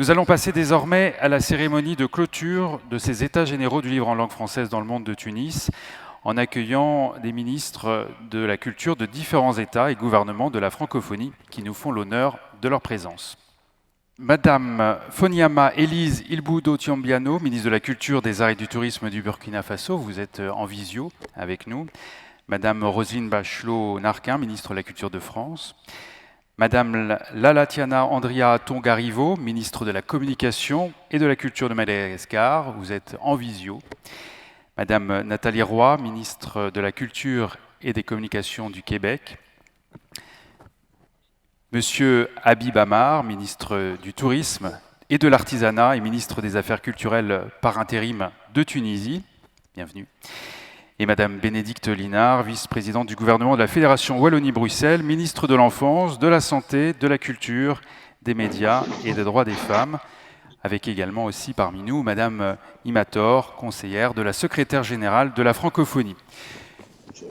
Nous allons passer désormais à la cérémonie de clôture de ces États généraux du livre en langue française dans le monde de Tunis, en accueillant des ministres de la culture de différents États et gouvernements de la francophonie qui nous font l'honneur de leur présence. Madame Foniama Elise Ilboudo Tiambiano, ministre de la Culture, des Arts et du Tourisme du Burkina Faso, vous êtes en visio avec nous. Madame Roselyne Bachelot-Narquin, ministre de la Culture de France. Madame Lalatiana Andria Tongarivo, ministre de la Communication et de la Culture de Madagascar, vous êtes en visio. Madame Nathalie Roy, ministre de la Culture et des Communications du Québec. Monsieur Habib Amar, ministre du Tourisme et de l'Artisanat et ministre des Affaires culturelles par intérim de Tunisie. Bienvenue. Et Madame Bénédicte Linard, vice-présidente du gouvernement de la Fédération Wallonie-Bruxelles, ministre de l'Enfance, de la Santé, de la Culture, des Médias et des Droits des Femmes, avec également aussi parmi nous Madame Imator, conseillère de la secrétaire générale de la francophonie.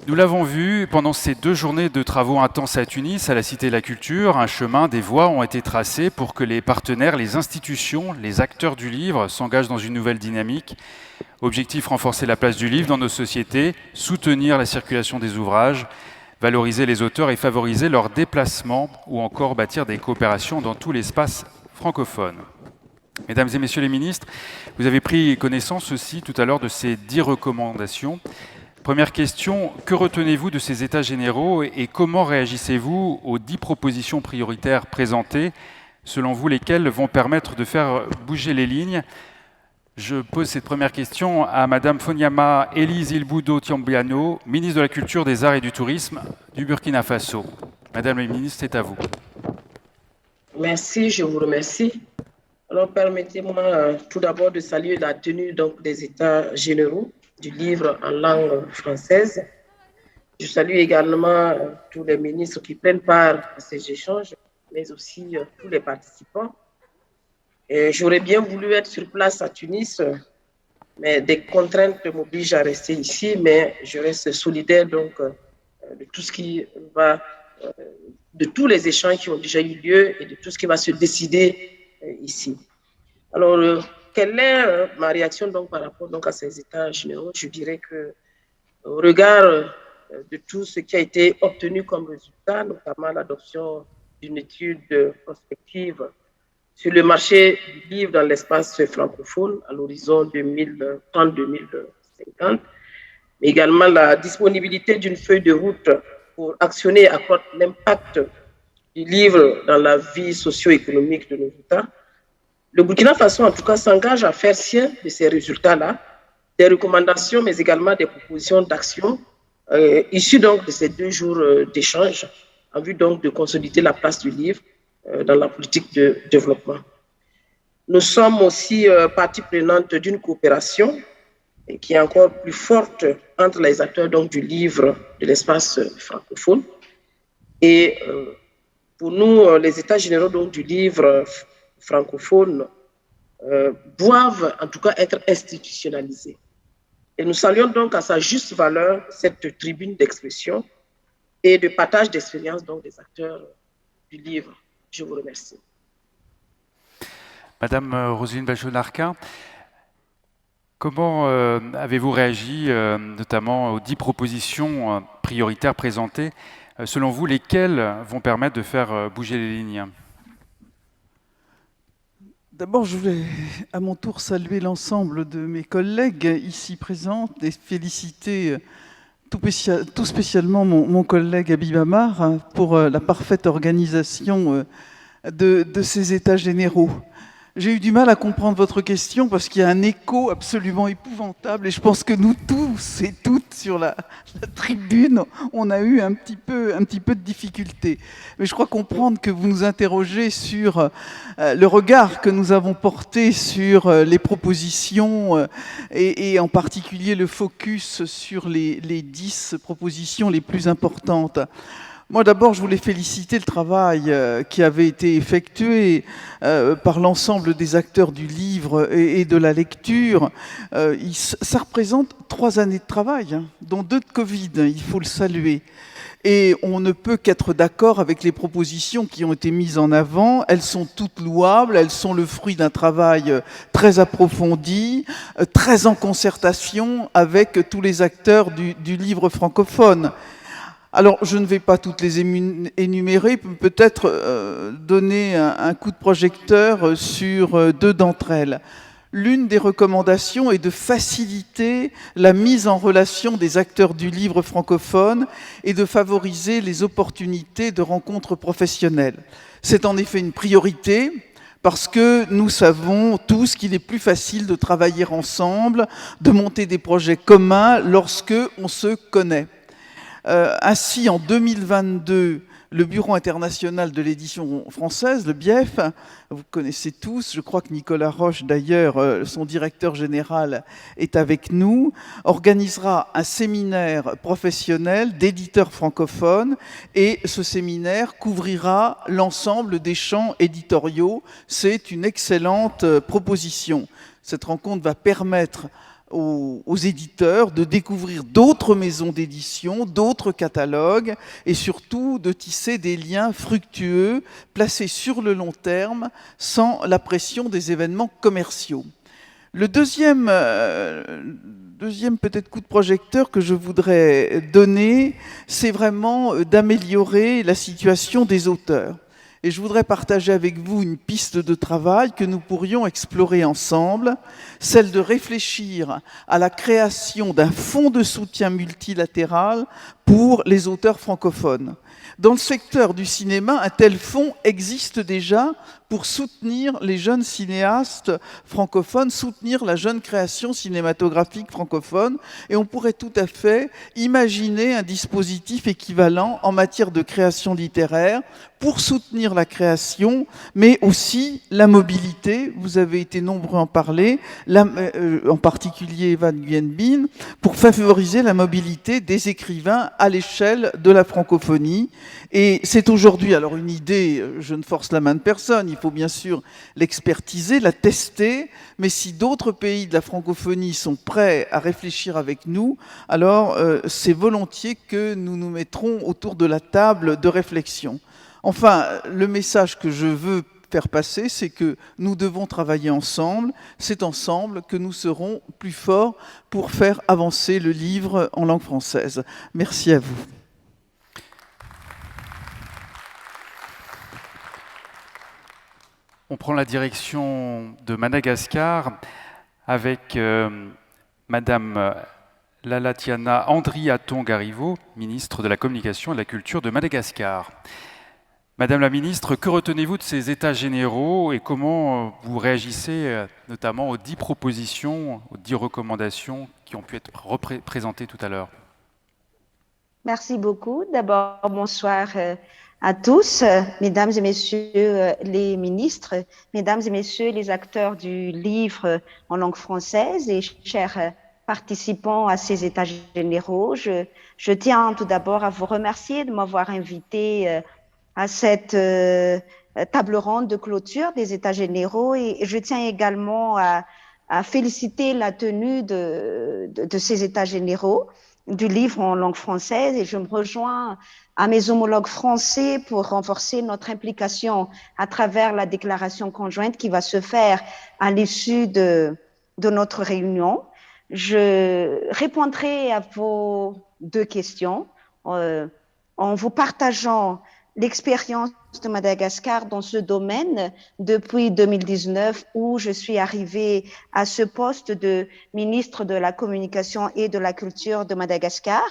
Nous l'avons vu pendant ces 2 journées de travaux intenses à Tunis, à la Cité de la Culture, un chemin, des voies ont été tracées pour que les partenaires, les institutions, les acteurs du livre s'engagent dans une nouvelle dynamique. Objectif, renforcer la place du livre dans nos sociétés, soutenir la circulation des ouvrages, valoriser les auteurs et favoriser leur déplacement ou encore bâtir des coopérations dans tout l'espace francophone. Mesdames et messieurs les ministres, vous avez pris connaissance aussi tout à l'heure de ces 10 recommandations. Première question, que retenez-vous de ces états généraux et comment réagissez-vous aux 10 propositions prioritaires présentées, selon vous lesquelles vont permettre de faire bouger les lignes ? Je pose cette première question à Madame Foniama Elise Ilboudo Tiambiano, ministre de la Culture, des Arts et du Tourisme du Burkina Faso. Madame la ministre, c'est à vous. Merci, je vous remercie. Alors, permettez-moi tout d'abord de saluer la tenue des États généraux du livre en langue française. Je salue également tous les ministres qui prennent part à ces échanges, mais aussi tous les participants. J'aurais bien voulu être sur place à Tunis, mais des contraintes m'obligent à rester ici, mais je reste solidaire de tout ce qui va, de tous les échanges qui ont déjà eu lieu et de tout ce qui va se décider ici. Alors, quelle est ma réaction par rapport à ces états généraux? Je dirais que au regard de tout ce qui a été obtenu comme résultat, notamment l'adoption d'une étude prospective sur le marché du livre dans l'espace francophone à l'horizon 2030-2050, mais également la disponibilité d'une feuille de route pour actionner et accroître l'impact du livre dans la vie socio-économique de nos États. Le Burkina Faso, en tout cas, s'engage à faire sien de ces résultats-là, des recommandations, mais également des propositions d'action issues de ces 2 jours d'échange en vue de consolider la place du livre dans la politique de développement. Nous sommes aussi partie prenante d'une coopération qui est encore plus forte entre les acteurs du livre de l'espace francophone. Et pour nous, les États généraux du livre francophone doivent en tout cas être institutionnalisés. Et nous saluons donc à sa juste valeur cette tribune d'expression et de partage d'expérience des acteurs du livre. Je vous remercie. Madame Roselyne Bachelot-Narquin, comment avez-vous réagi notamment aux 10 propositions prioritaires présentées? Selon vous, lesquelles vont permettre de faire bouger les lignes? D'abord, je voulais à mon tour saluer l'ensemble de mes collègues ici présents et féliciter tout spécialement mon collègue Habib Amar pour la parfaite organisation de ces états généraux. J'ai eu du mal à comprendre votre question parce qu'il y a un écho absolument épouvantable et je pense que nous tous et toutes sur la tribune, on a eu un petit peu de difficulté. Mais je crois comprendre que vous nous interrogez sur le regard que nous avons porté sur les propositions et en particulier le focus sur les 10 propositions les plus importantes. Moi, d'abord, je voulais féliciter le travail qui avait été effectué par l'ensemble des acteurs du livre et de la lecture. Ça représente 3 années de travail, dont 2 de Covid, il faut le saluer. Et on ne peut qu'être d'accord avec les propositions qui ont été mises en avant. Elles sont toutes louables, elles sont le fruit d'un travail très approfondi, très en concertation avec tous les acteurs du livre francophone. Alors, je ne vais pas toutes les énumérer, peut-être donner un coup de projecteur sur deux d'entre elles. L'une des recommandations est de faciliter la mise en relation des acteurs du livre francophone et de favoriser les opportunités de rencontres professionnelles. C'est en effet une priorité parce que nous savons tous qu'il est plus facile de travailler ensemble, de monter des projets communs lorsque on se connaît. Ainsi, en 2022, le Bureau international de l'édition française, le BIEF, vous connaissez tous, je crois que Nicolas Roche, d'ailleurs, son directeur général, est avec nous, organisera un séminaire professionnel d'éditeurs francophones et ce séminaire couvrira l'ensemble des champs éditoriaux. C'est une excellente proposition. Cette rencontre va permettre aux éditeurs de découvrir d'autres maisons d'édition, d'autres catalogues et surtout de tisser des liens fructueux placés sur le long terme sans la pression des événements commerciaux. Le deuxième peut-être coup de projecteur que je voudrais donner, c'est vraiment d'améliorer la situation des auteurs. Et je voudrais partager avec vous une piste de travail que nous pourrions explorer ensemble, celle de réfléchir à la création d'un fonds de soutien multilatéral pour les auteurs francophones. Dans le secteur du cinéma, un tel fonds existe déjà pour soutenir les jeunes cinéastes francophones, soutenir la jeune création cinématographique francophone. Et on pourrait tout à fait imaginer un dispositif équivalent en matière de création littéraire pour soutenir la création, mais aussi la mobilité. Vous avez été nombreux à en parler, en particulier Evan Nguyen Binh, pour favoriser la mobilité des écrivains à l'échelle de la francophonie. Et c'est aujourd'hui, alors une idée, je ne force la main de personne, il faut bien sûr l'expertiser, la tester, mais si d'autres pays de la francophonie sont prêts à réfléchir avec nous, alors c'est volontiers que nous nous mettrons autour de la table de réflexion. Enfin, le message que je veux faire passer, c'est que nous devons travailler ensemble. C'est ensemble que nous serons plus forts pour faire avancer le livre en langue française. Merci à vous. On prend la direction de Madagascar avec Madame Lalatiana Andriaton-Garivo, ministre de la Communication et de la Culture de Madagascar. Madame la ministre, que retenez-vous de ces états généraux et comment vous réagissez notamment aux 10 propositions, aux 10 recommandations qui ont pu être présentées tout à l'heure? Merci beaucoup. D'abord, bonsoir à tous, mesdames et messieurs les ministres, mesdames et messieurs les acteurs du livre en langue française et chers participants à ces états généraux. Je tiens tout d'abord à vous remercier de m'avoir invité à cette table ronde de clôture des états généraux et je tiens également à féliciter la tenue de ces états généraux du livre en langue française et je me rejoins à mes homologues français pour renforcer notre implication à travers la déclaration conjointe qui va se faire à l'issue de notre réunion. Je répondrai à vos 2 questions en vous partageant l'expérience de Madagascar dans ce domaine depuis 2019 où je suis arrivée à ce poste de ministre de la Communication et de la Culture de Madagascar.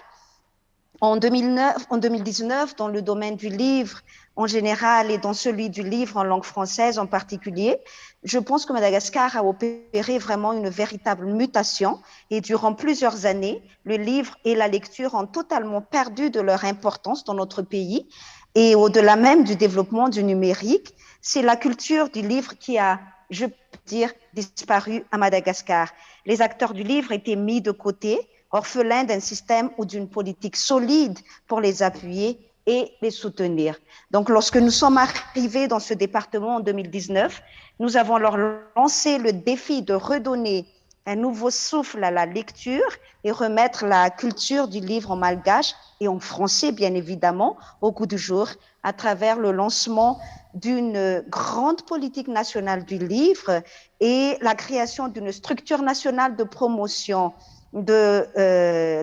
En 2019, dans le domaine du livre en général et dans celui du livre en langue française en particulier, je pense que Madagascar a opéré vraiment une véritable mutation et durant plusieurs années, le livre et la lecture ont totalement perdu de leur importance dans notre pays. Et au-delà même du développement du numérique, c'est la culture du livre qui a, je peux dire, disparu à Madagascar. Les acteurs du livre étaient mis de côté, orphelins d'un système ou d'une politique solide pour les appuyer et les soutenir. Donc, lorsque nous sommes arrivés dans ce département en 2019, nous avons alors lancé le défi de redonner un nouveau souffle à la lecture et remettre la culture du livre en malgache et en français, bien évidemment, au goût du jour, à travers le lancement d'une grande politique nationale du livre et la création d'une structure nationale de promotion de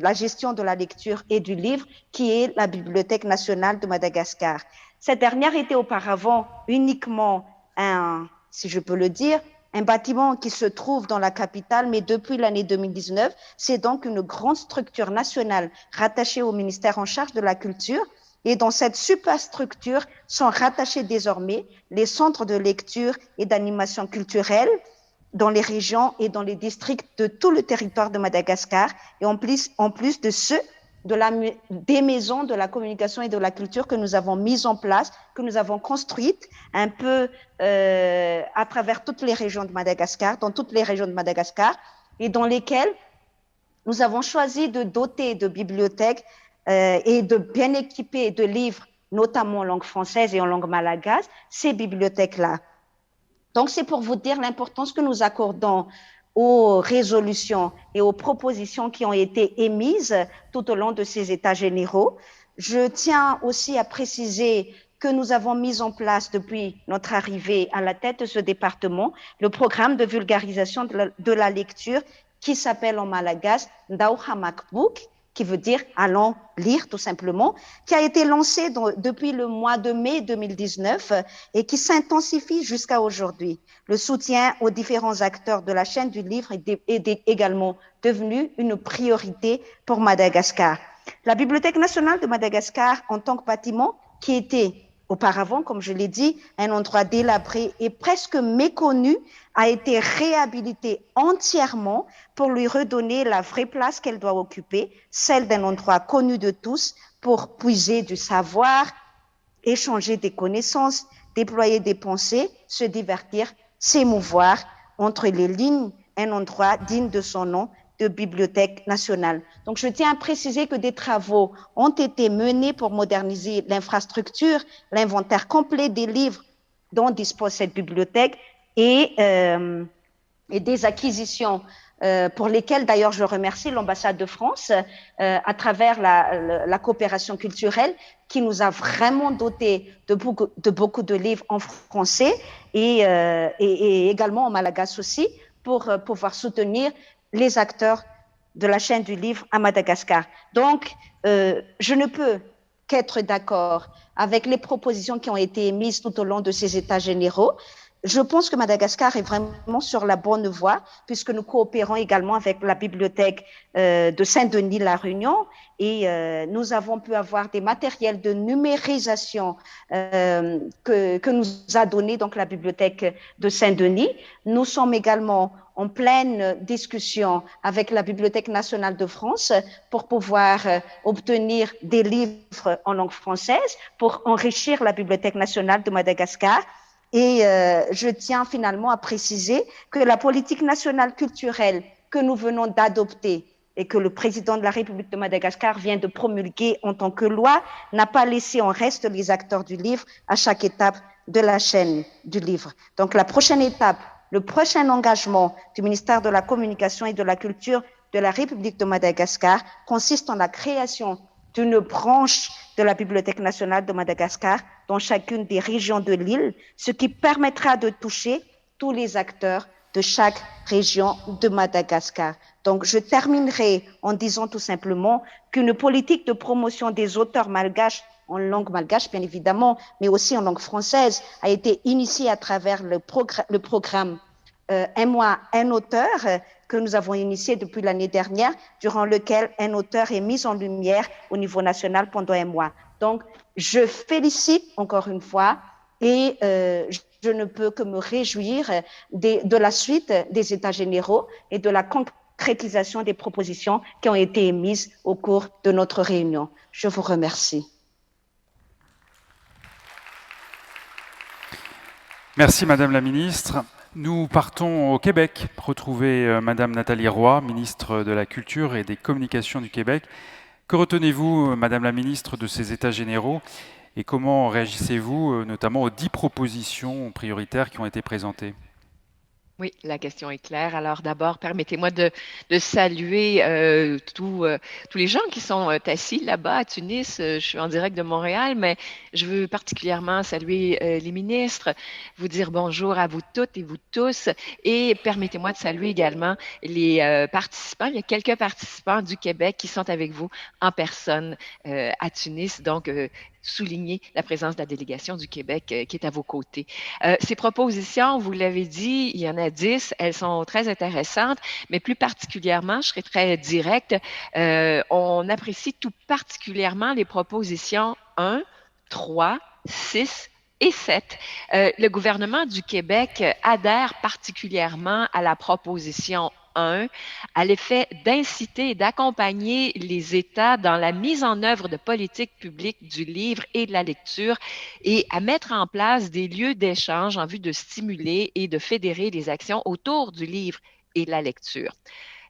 la gestion de la lecture et du livre, qui est la Bibliothèque nationale de Madagascar. Cette dernière était auparavant uniquement si je peux le dire, un bâtiment qui se trouve dans la capitale, mais depuis l'année 2019, c'est donc une grande structure nationale rattachée au ministère en charge de la culture. Et dans cette superstructure sont rattachés désormais les centres de lecture et d'animation culturelle dans les régions et dans les districts de tout le territoire de Madagascar, et en plus de ceux des maisons de la communication et de la culture que nous avons mises en place, que nous avons construites un peu à travers toutes les régions de Madagascar, dans toutes les régions de Madagascar, et dans lesquelles nous avons choisi de doter de bibliothèques et de bien équiper de livres, notamment en langue française et en langue malgache, ces bibliothèques-là. Donc, c'est pour vous dire l'importance que nous accordons aux résolutions et aux propositions qui ont été émises tout au long de ces États généraux. Je tiens aussi à préciser que nous avons mis en place depuis notre arrivée à la tête de ce département le programme de vulgarisation de la lecture qui s'appelle en malgache Ndau Hamakbook, qui veut dire « allons lire » tout simplement, qui a été lancé depuis le mois de mai 2019 et qui s'intensifie jusqu'à aujourd'hui. Le soutien aux différents acteurs de la chaîne du livre est également devenu une priorité pour Madagascar. La Bibliothèque nationale de Madagascar, en tant que bâtiment qui était auparavant, comme je l'ai dit, un endroit délabré et presque méconnu, a été réhabilité entièrement pour lui redonner la vraie place qu'elle doit occuper, celle d'un endroit connu de tous pour puiser du savoir, échanger des connaissances, déployer des pensées, se divertir, s'émouvoir entre les lignes, un endroit digne de son nom de Bibliothèque nationale. Donc, je tiens à préciser que des travaux ont été menés pour moderniser l'infrastructure, l'inventaire complet des livres dont dispose cette bibliothèque et des acquisitions pour lesquelles, d'ailleurs, je remercie l'ambassade de France à travers la coopération culturelle qui nous a vraiment doté de beaucoup de livres en français et également en malgache aussi pour pouvoir soutenir les acteurs de la chaîne du livre à Madagascar. Donc, je ne peux qu'être d'accord avec les propositions qui ont été émises tout au long de ces États généraux. Je pense que Madagascar est vraiment sur la bonne voie puisque nous coopérons également avec la bibliothèque de Saint-Denis-La Réunion et nous avons pu avoir des matériels de numérisation que nous a donné donc la bibliothèque de Saint-Denis. Nous sommes également en pleine discussion avec la Bibliothèque nationale de France pour pouvoir obtenir des livres en langue française pour enrichir la Bibliothèque nationale de Madagascar. Et je tiens finalement à préciser que la politique nationale culturelle que nous venons d'adopter et que le président de la République de Madagascar vient de promulguer en tant que loi n'a pas laissé en reste les acteurs du livre à chaque étape de la chaîne du livre. Donc la prochaine étape, le prochain engagement du ministère de la Communication et de la Culture de la République de Madagascar consiste en la création d'une branche de la Bibliothèque nationale de Madagascar dans chacune des régions de l'île, ce qui permettra de toucher tous les acteurs de chaque région de Madagascar. Donc, je terminerai en disant tout simplement qu'une politique de promotion des auteurs malgaches en langue malgache, bien évidemment, mais aussi en langue française, a été initiée à travers le programme Un mois, un auteur, que nous avons initié depuis l'année dernière, durant lequel un auteur est mis en lumière au niveau national pendant un mois. Donc, je félicite encore une fois et je ne peux que me réjouir de la suite des États généraux et de la concrétisation des propositions qui ont été émises au cours de notre réunion. Je vous remercie. Merci Madame la Ministre. Nous partons au Québec, retrouver Madame Nathalie Roy, ministre de la Culture et des Communications du Québec. Que retenez-vous, Madame la Ministre, de ces États généraux et comment réagissez-vous notamment aux 10 propositions prioritaires qui ont été présentées ? Oui, la question est claire. Alors d'abord, permettez-moi de saluer tous les gens qui sont assis là-bas à Tunis. Je suis en direct de Montréal, mais je veux particulièrement saluer les ministres, vous dire bonjour à vous toutes et vous tous, et permettez-moi de saluer également les participants. Il y a quelques participants du Québec qui sont avec vous en personne à Tunis, donc souligner la présence de la délégation du Québec qui est à vos côtés. Ces propositions, vous l'avez dit, il y en a 10. Elles sont très intéressantes, mais plus particulièrement, je serai très directe, on apprécie tout particulièrement les propositions 1, 3, 6 et 7. Le gouvernement du Québec adhère particulièrement à la proposition 1, à l'effet d'inciter et d'accompagner les États dans la mise en œuvre de politiques publiques du livre et de la lecture et à mettre en place des lieux d'échange en vue de stimuler et de fédérer les actions autour du livre et de la lecture.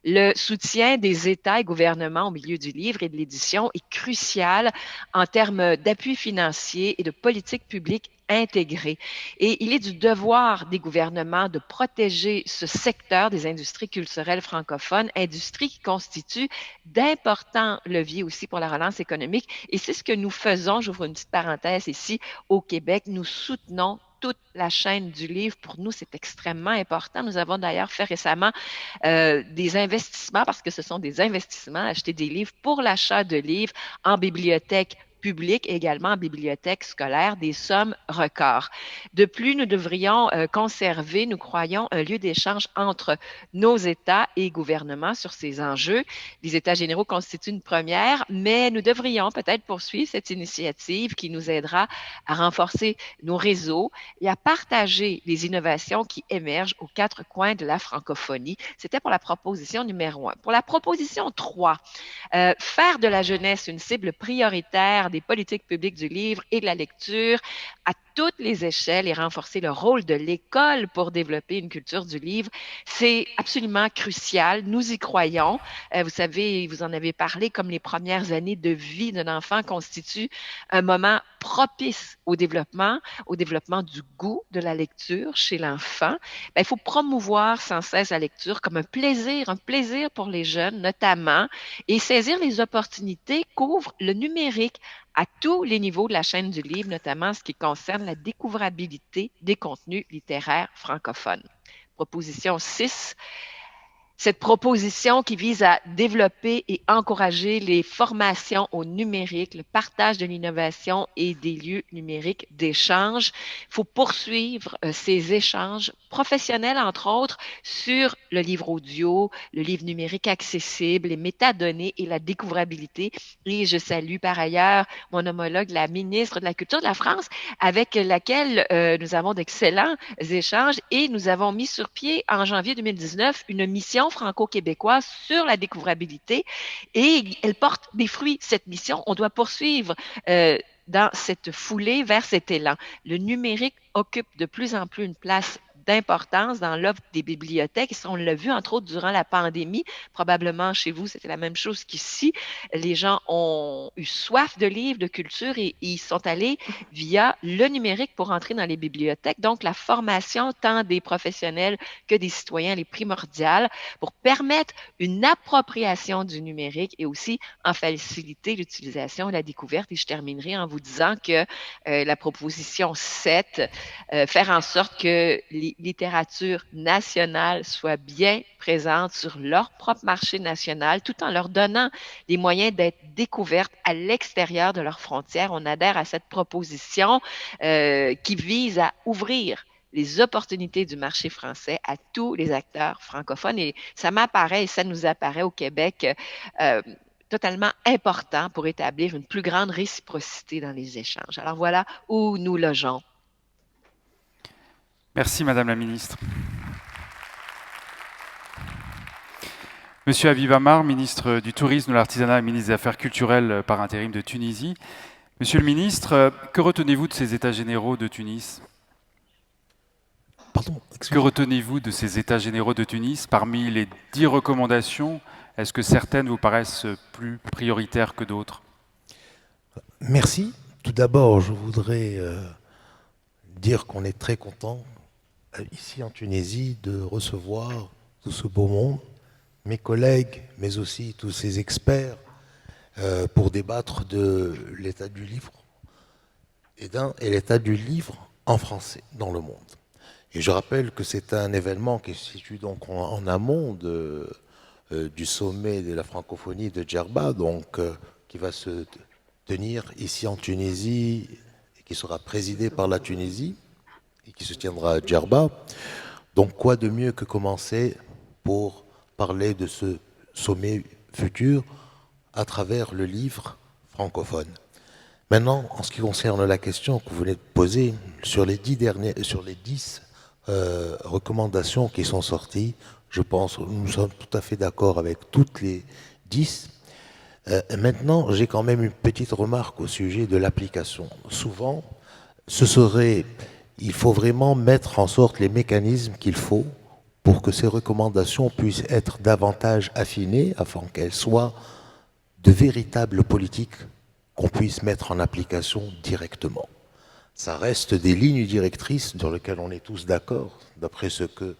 Le soutien des États et gouvernements au milieu du livre et de l'édition est crucial en termes d'appui financier et de politique publique intégrée. Et il est du devoir des gouvernements de protéger ce secteur des industries culturelles francophones, industries qui constituent d'importants leviers aussi pour la relance économique. Et c'est ce que nous faisons, j'ouvre une petite parenthèse ici, au Québec. Nous soutenons toute la chaîne du livre. Pour nous, c'est extrêmement important. Nous avons d'ailleurs fait récemment des investissements, parce que ce sont des investissements, acheter des livres pour l'achat de livres en bibliothèque publique et également en bibliothèque scolaire, des sommes records. De plus, nous devrions conserver, nous croyons, un lieu d'échange entre nos États et gouvernements sur ces enjeux. Les États généraux constituent une première, mais nous devrions peut-être poursuivre cette initiative qui nous aidera à renforcer nos réseaux et à partager les innovations qui émergent aux quatre coins de la francophonie. C'était pour la proposition numéro 1. Pour la proposition 3, faire de la jeunesse une cible prioritaire des politiques publiques du livre et de la lecture à toutes les échelles et renforcer le rôle de l'école pour développer une culture du livre, c'est absolument crucial. Nous y croyons. Vous savez, vous en avez parlé, comme les premières années de vie d'un enfant constituent un moment propice au développement du goût de la lecture chez l'enfant. Il faut promouvoir sans cesse la lecture comme un plaisir pour les jeunes notamment, et saisir les opportunités qu'ouvre le numérique à tous les niveaux de la chaîne du livre, notamment ce qui concerne la découvrabilité des contenus littéraires francophones. Proposition 6. Cette proposition qui vise à développer et encourager les formations au numérique, le partage de l'innovation et des lieux numériques d'échange. Il faut poursuivre ces échanges professionnels, entre autres, sur le livre audio, le livre numérique accessible, les métadonnées et la découvrabilité. Et je salue par ailleurs mon homologue, la ministre de la Culture de la France, avec laquelle nous avons d'excellents échanges et nous avons mis sur pied en janvier 2019 une mission franco-québécoise sur la découvrabilité et elle porte des fruits, cette mission. On doit poursuivre dans cette foulée vers cet élan. Le numérique occupe de plus en plus une place d'importance dans l'offre des bibliothèques. Et on l'a vu, entre autres, durant la pandémie. Probablement, chez vous, c'était la même chose qu'ici. Les gens ont eu soif de livres, de culture et ils sont allés via le numérique pour entrer dans les bibliothèques. Donc, la formation, tant des professionnels que des citoyens, elle est primordiale pour permettre une appropriation du numérique et aussi en faciliter l'utilisation et la découverte. Et je terminerai en vous disant que la proposition 7, faire en sorte que les littératures nationales soient bien présentes sur leur propre marché national, tout en leur donnant les moyens d'être découvertes à l'extérieur de leurs frontières. On adhère à cette proposition qui vise à ouvrir les opportunités du marché français à tous les acteurs francophones. Et ça m'apparaît et ça nous apparaît au Québec totalement important pour établir une plus grande réciprocité dans les échanges. Alors voilà où nous logeons. Merci, Madame la Ministre. Monsieur Habib Amar, ministre du Tourisme, de l'Artisanat et ministre des Affaires culturelles par intérim de Tunisie. Monsieur le ministre, que retenez-vous de ces États généraux de Tunis ? Pardon, que retenez-vous de ces États généraux de Tunis ? Parmi les 10 recommandations, est-ce que certaines vous paraissent plus prioritaires que d'autres ? Merci. Tout d'abord, je voudrais dire qu'on est très content ici en Tunisie de recevoir tout ce beau monde, mes collègues, mais aussi tous ces experts, pour débattre de l'état du livre et l'état du livre en français dans le monde. Et je rappelle que c'est un événement qui se situe donc en amont du sommet de la francophonie de Djerba, donc qui va se tenir ici en Tunisie et qui sera présidé par la Tunisie et qui se tiendra à Djerba. Donc quoi de mieux que commencer pour parler de ce sommet futur à travers le livre francophone. Maintenant, en ce qui concerne la question que vous venez de poser, sur les 10 recommandations qui sont sorties, je pense que nous sommes tout à fait d'accord avec toutes les 10. Maintenant, j'ai quand même une petite remarque au sujet de l'application. Souvent, il faut vraiment mettre en sorte les mécanismes qu'il faut pour que ces recommandations puissent être davantage affinées afin qu'elles soient de véritables politiques qu'on puisse mettre en application directement. Ça reste des lignes directrices sur lesquelles on est tous d'accord, d'après ce que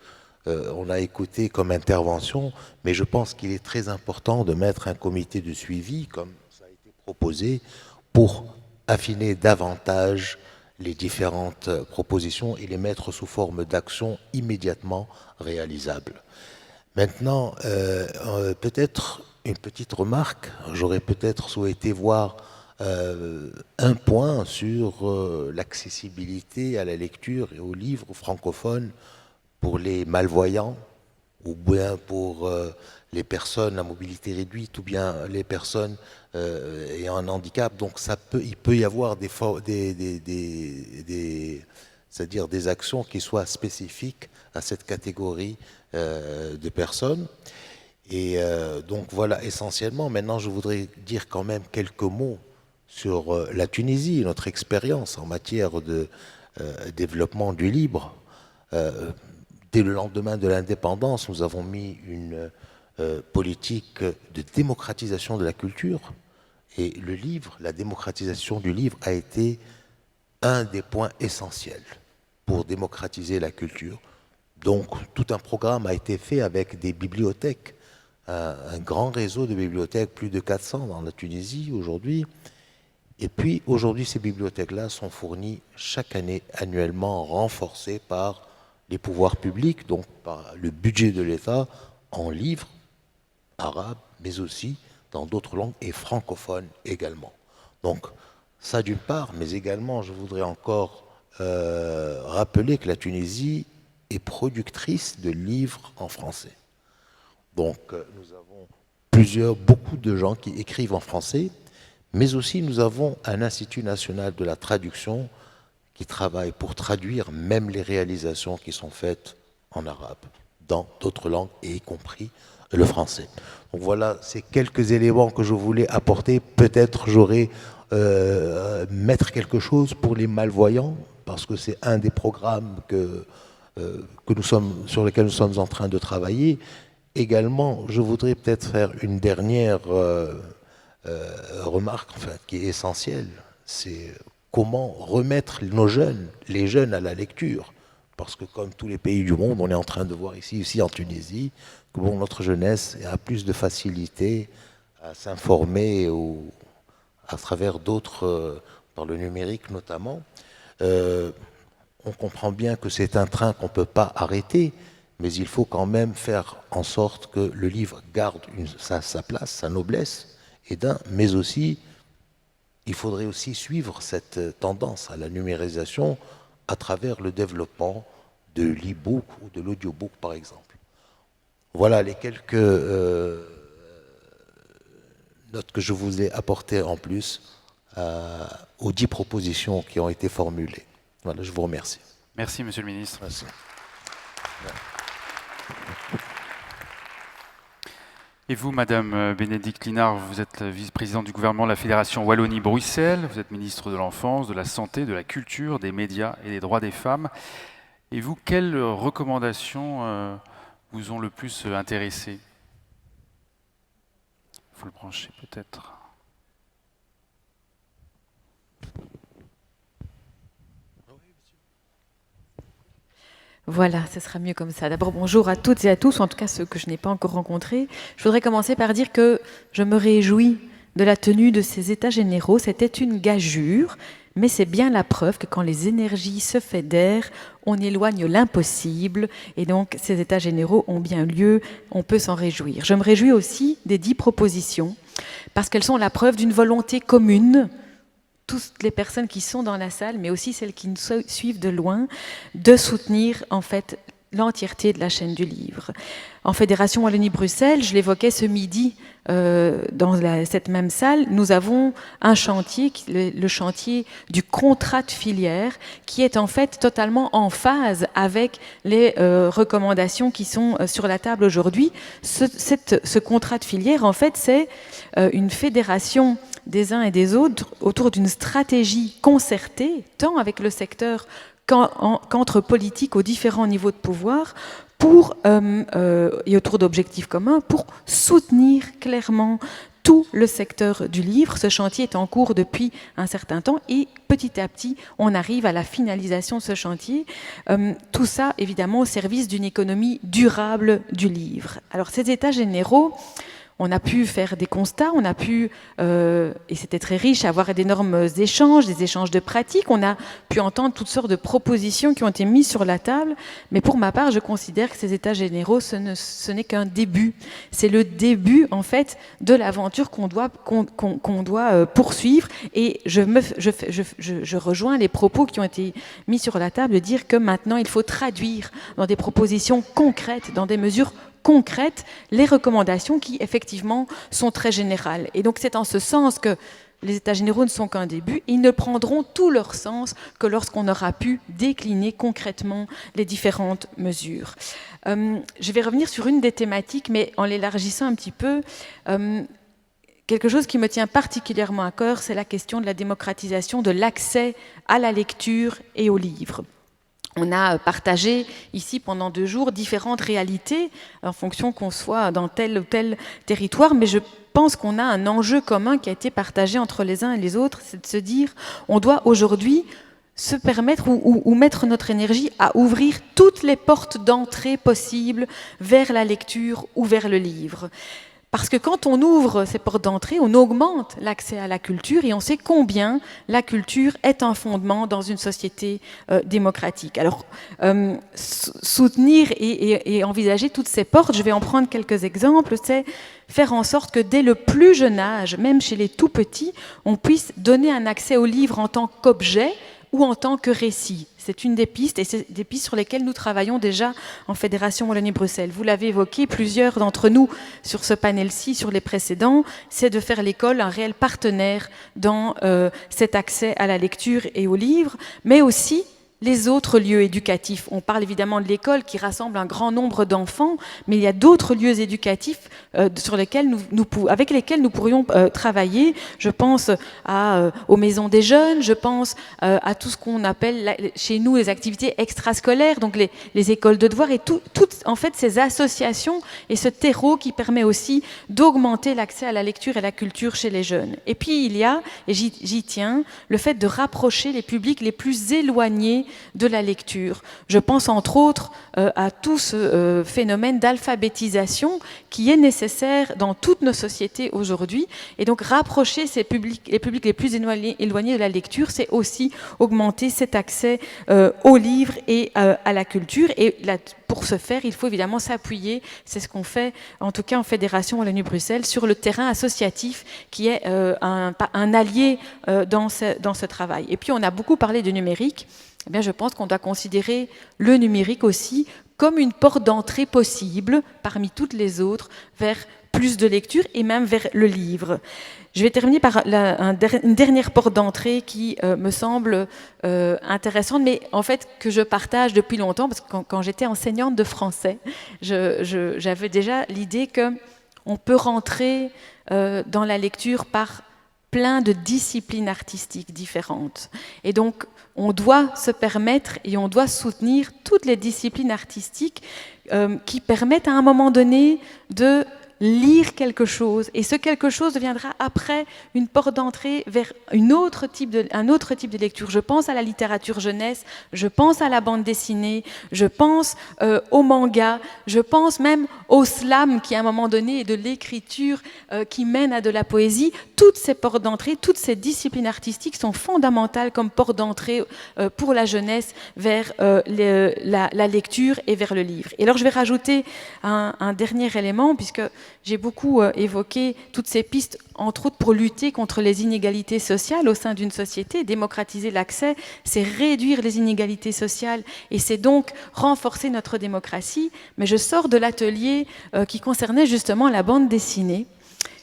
on a écouté comme intervention, mais je pense qu'il est très important de mettre un comité de suivi, comme ça a été proposé, pour affiner davantage les différentes propositions et les mettre sous forme d'actions immédiatement réalisables. Maintenant, peut-être une petite remarque, j'aurais peut-être souhaité voir un point sur l'accessibilité à la lecture et aux livres francophones pour les malvoyants, ou bien pour les personnes à mobilité réduite, ou bien les personnes ayant un handicap. Donc il peut y avoir c'est-à-dire des actions qui soient spécifiques à cette catégorie de personnes. Et donc voilà, essentiellement, maintenant je voudrais dire quand même quelques mots sur la Tunisie, notre expérience en matière de développement du libre. Dès le lendemain de l'indépendance, nous avons mis une politique de démocratisation de la culture. Et le livre, la démocratisation du livre a été un des points essentiels pour démocratiser la culture. Donc tout un programme a été fait avec des bibliothèques, un grand réseau de bibliothèques, plus de 400 dans la Tunisie aujourd'hui. Et puis aujourd'hui, ces bibliothèques-là sont fournies chaque année, annuellement, renforcées par les pouvoirs publics, donc par le budget de l'État, en livres arabes, mais aussi dans d'autres langues et francophones également. Donc ça d'une part, mais également je voudrais encore rappeler que la Tunisie est productrice de livres en français. Donc nous avons beaucoup de gens qui écrivent en français, mais aussi nous avons un Institut national de la traduction qui travaille pour traduire même les réalisations qui sont faites en arabe, dans d'autres langues, et y compris le français. Donc voilà, c'est quelques éléments que je voulais apporter. Peut-être j'aurais mettre quelque chose pour les malvoyants, parce que c'est un des programmes sur lesquels nous sommes en train de travailler. Également, je voudrais peut-être faire une dernière remarque, en fait, qui est essentielle. C'est comment remettre les jeunes à la lecture. Parce que comme tous les pays du monde, on est en train de voir ici en Tunisie, que notre jeunesse a plus de facilité à s'informer à travers d'autres, par le numérique notamment. On comprend bien que c'est un train qu'on ne peut pas arrêter, mais il faut quand même faire en sorte que le livre garde sa place, sa noblesse, mais aussi, il faudrait aussi suivre cette tendance à la numérisation à travers le développement de l'e-book ou de l'audiobook, par exemple. Voilà les quelques notes que je vous ai apportées en plus aux 10 propositions qui ont été formulées. Voilà, je vous remercie. Merci, Monsieur le Ministre. Merci. Et vous, Madame Bénédicte Linard, vous êtes vice-présidente du gouvernement de la Fédération Wallonie-Bruxelles, vous êtes ministre de l'Enfance, de la Santé, de la Culture, des Médias et des Droits des Femmes. Et vous, quelles recommandations vous ont le plus intéressé? Il faut le brancher peut-être. Voilà, ce sera mieux comme ça. D'abord, bonjour à toutes et à tous, en tout cas ceux que je n'ai pas encore rencontrés. Je voudrais commencer par dire que je me réjouis de la tenue de ces états généraux. C'était une gageure, mais c'est bien la preuve que quand les énergies se fédèrent, on éloigne l'impossible. Et donc, ces états généraux ont bien lieu, on peut s'en réjouir. Je me réjouis aussi des 10 propositions, parce qu'elles sont la preuve d'une volonté commune, toutes les personnes qui sont dans la salle, mais aussi celles qui nous suivent de loin, de soutenir en fait l'entièreté de la chaîne du livre. En Fédération Wallonie-Bruxelles, je l'évoquais ce midi dans cette même salle, nous avons un chantier, le chantier du contrat de filière, qui est en fait totalement en phase avec les recommandations qui sont sur la table aujourd'hui. Ce contrat de filière, en fait, c'est une fédération des uns et des autres autour d'une stratégie concertée, tant avec le secteur qu'entre politiques aux différents niveaux de pouvoir, et autour d'objectifs communs, pour soutenir clairement tout le secteur du livre. Ce chantier est en cours depuis un certain temps et petit à petit, on arrive à la finalisation de ce chantier. Tout ça, évidemment, au service d'une économie durable du livre. Alors, ces états généraux, on a pu faire des constats, on a pu, et c'était très riche, avoir d'énormes échanges, des échanges de pratiques. On a pu entendre toutes sortes de propositions qui ont été mises sur la table. Mais pour ma part, je considère que ces états généraux, ce n'est qu'un début. C'est le début, en fait, de l'aventure qu'on doit poursuivre. Et je rejoins les propos qui ont été mis sur la table, de dire que maintenant, il faut traduire dans des propositions concrètes, dans des mesures concrètes, les recommandations qui, effectivement, sont très générales. Et donc, c'est en ce sens que les états généraux ne sont qu'un début. Ils ne prendront tout leur sens que lorsqu'on aura pu décliner concrètement les différentes mesures. Je vais revenir sur une des thématiques, mais en l'élargissant un petit peu. Quelque chose qui me tient particulièrement à cœur, c'est la question de la démocratisation de l'accès à la lecture et aux livres. On a partagé ici pendant 2 jours différentes réalités en fonction qu'on soit dans tel ou tel territoire, mais je pense qu'on a un enjeu commun qui a été partagé entre les uns et les autres, c'est de se dire on doit aujourd'hui se permettre ou mettre notre énergie à ouvrir toutes les portes d'entrée possibles vers la lecture ou vers le livre. Parce que quand on ouvre ces portes d'entrée, on augmente l'accès à la culture et on sait combien la culture est un fondement dans une société démocratique. Alors, soutenir et envisager toutes ces portes, je vais en prendre quelques exemples, c'est faire en sorte que dès le plus jeune âge, même chez les tout petits, on puisse donner un accès au livre en tant qu'objet ou en tant que récit. C'est une des pistes, et c'est des pistes sur lesquelles nous travaillons déjà en Fédération Wallonie-Bruxelles. Vous l'avez évoqué, plusieurs d'entre nous sur ce panel-ci, sur les précédents, c'est de faire l'école un réel partenaire dans cet accès à la lecture et aux livres, mais aussi les autres lieux éducatifs. On parle évidemment de l'école qui rassemble un grand nombre d'enfants, mais il y a d'autres lieux éducatifs avec lesquels nous pourrions travailler. Je pense aux maisons des jeunes, je pense à tout ce qu'on appelle chez nous les activités extrascolaires, donc les écoles de devoirs et toutes en fait ces associations et ce terreau qui permet aussi d'augmenter l'accès à la lecture et à la culture chez les jeunes. Et puis il y a, et j'y tiens, le fait de rapprocher les publics les plus éloignés de la lecture. Je pense entre autres à tout ce phénomène d'alphabétisation qui est nécessaire dans toutes nos sociétés aujourd'hui. Et donc rapprocher les publics les plus éloignés de la lecture, c'est aussi augmenter cet accès aux livres et à la culture. Et là, pour ce faire, il faut évidemment s'appuyer, c'est ce qu'on fait en tout cas en Fédération Wallonie-Bruxelles, sur le terrain associatif qui est un allié dans ce travail. Et puis on a beaucoup parlé du numérique. Eh bien, je pense qu'on doit considérer le numérique aussi comme une porte d'entrée possible parmi toutes les autres vers plus de lecture et même vers le livre. Je vais terminer par une dernière porte d'entrée qui me semble intéressante, mais en fait que je partage depuis longtemps, parce que quand j'étais enseignante de français, j'avais déjà l'idée qu'on peut rentrer dans la lecture par plein de disciplines artistiques différentes. Et donc, on doit se permettre et on doit soutenir toutes les disciplines artistiques qui permettent à un moment donné de lire quelque chose, et ce quelque chose deviendra après une porte d'entrée vers un autre type de lecture. Je pense à la littérature jeunesse, je pense à la bande dessinée, je pense au manga, je pense même au slam qui à un moment donné est de l'écriture qui mène à de la poésie. Toutes ces portes d'entrée, toutes ces disciplines artistiques sont fondamentales comme porte d'entrée pour la jeunesse vers la lecture et vers le livre. Et alors je vais rajouter un dernier élément, puisque j'ai beaucoup évoqué toutes ces pistes, entre autres pour lutter contre les inégalités sociales au sein d'une société. Démocratiser l'accès, c'est réduire les inégalités sociales et c'est donc renforcer notre démocratie. Mais je sors de l'atelier qui concernait justement la bande dessinée.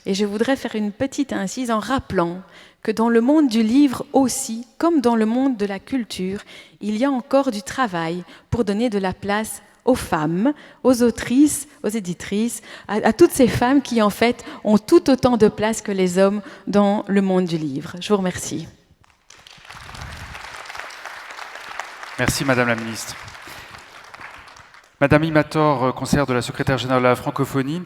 Et je voudrais faire une petite incise en rappelant que dans le monde du livre aussi, comme dans le monde de la culture, il y a encore du travail pour donner de la place aux femmes, aux autrices, aux éditrices, à toutes ces femmes qui en fait ont tout autant de place que les hommes dans le monde du livre. Je vous remercie. Merci Madame la Ministre. Madame Imator, conseillère de la secrétaire générale de la francophonie,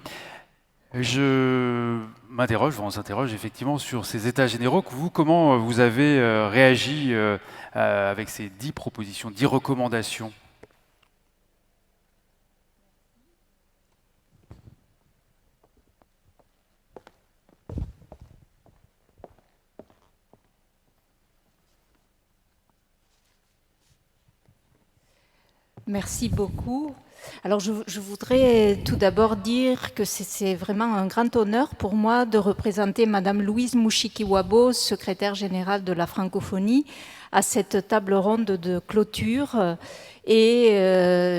on s'interroge effectivement sur ces états généraux. Comment vous avez réagi avec ces 10 propositions, 10 recommandations ? Merci beaucoup. Alors je voudrais tout d'abord dire que c'est vraiment un grand honneur pour moi de représenter Madame Louise Mushikiwabo, secrétaire générale de la francophonie, à cette table ronde de clôture. Et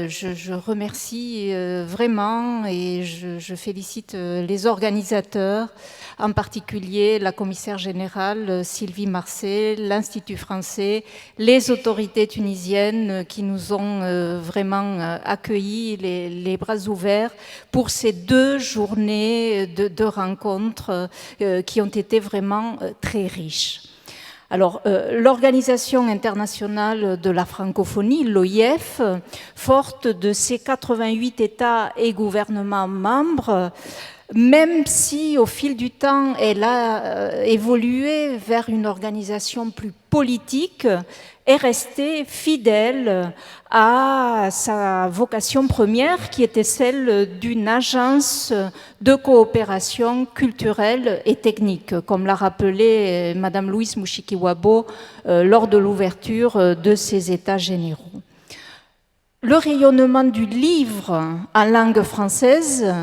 je remercie vraiment et je félicite les organisateurs, en particulier la commissaire générale Sylvie Marcet, l'Institut français, les autorités tunisiennes qui nous ont vraiment accueillis les bras ouverts pour ces 2 journées de rencontres qui ont été vraiment très riches. Alors, l'Organisation internationale de la francophonie, l'OIF, forte de ses 88 États et gouvernements membres, même si au fil du temps elle a évolué vers une organisation plus politique, est restée fidèle à sa vocation première qui était celle d'une agence de coopération culturelle et technique, comme l'a rappelé Madame Louise Mushikiwabo lors de l'ouverture de ces États généraux. Le rayonnement du livre en langue française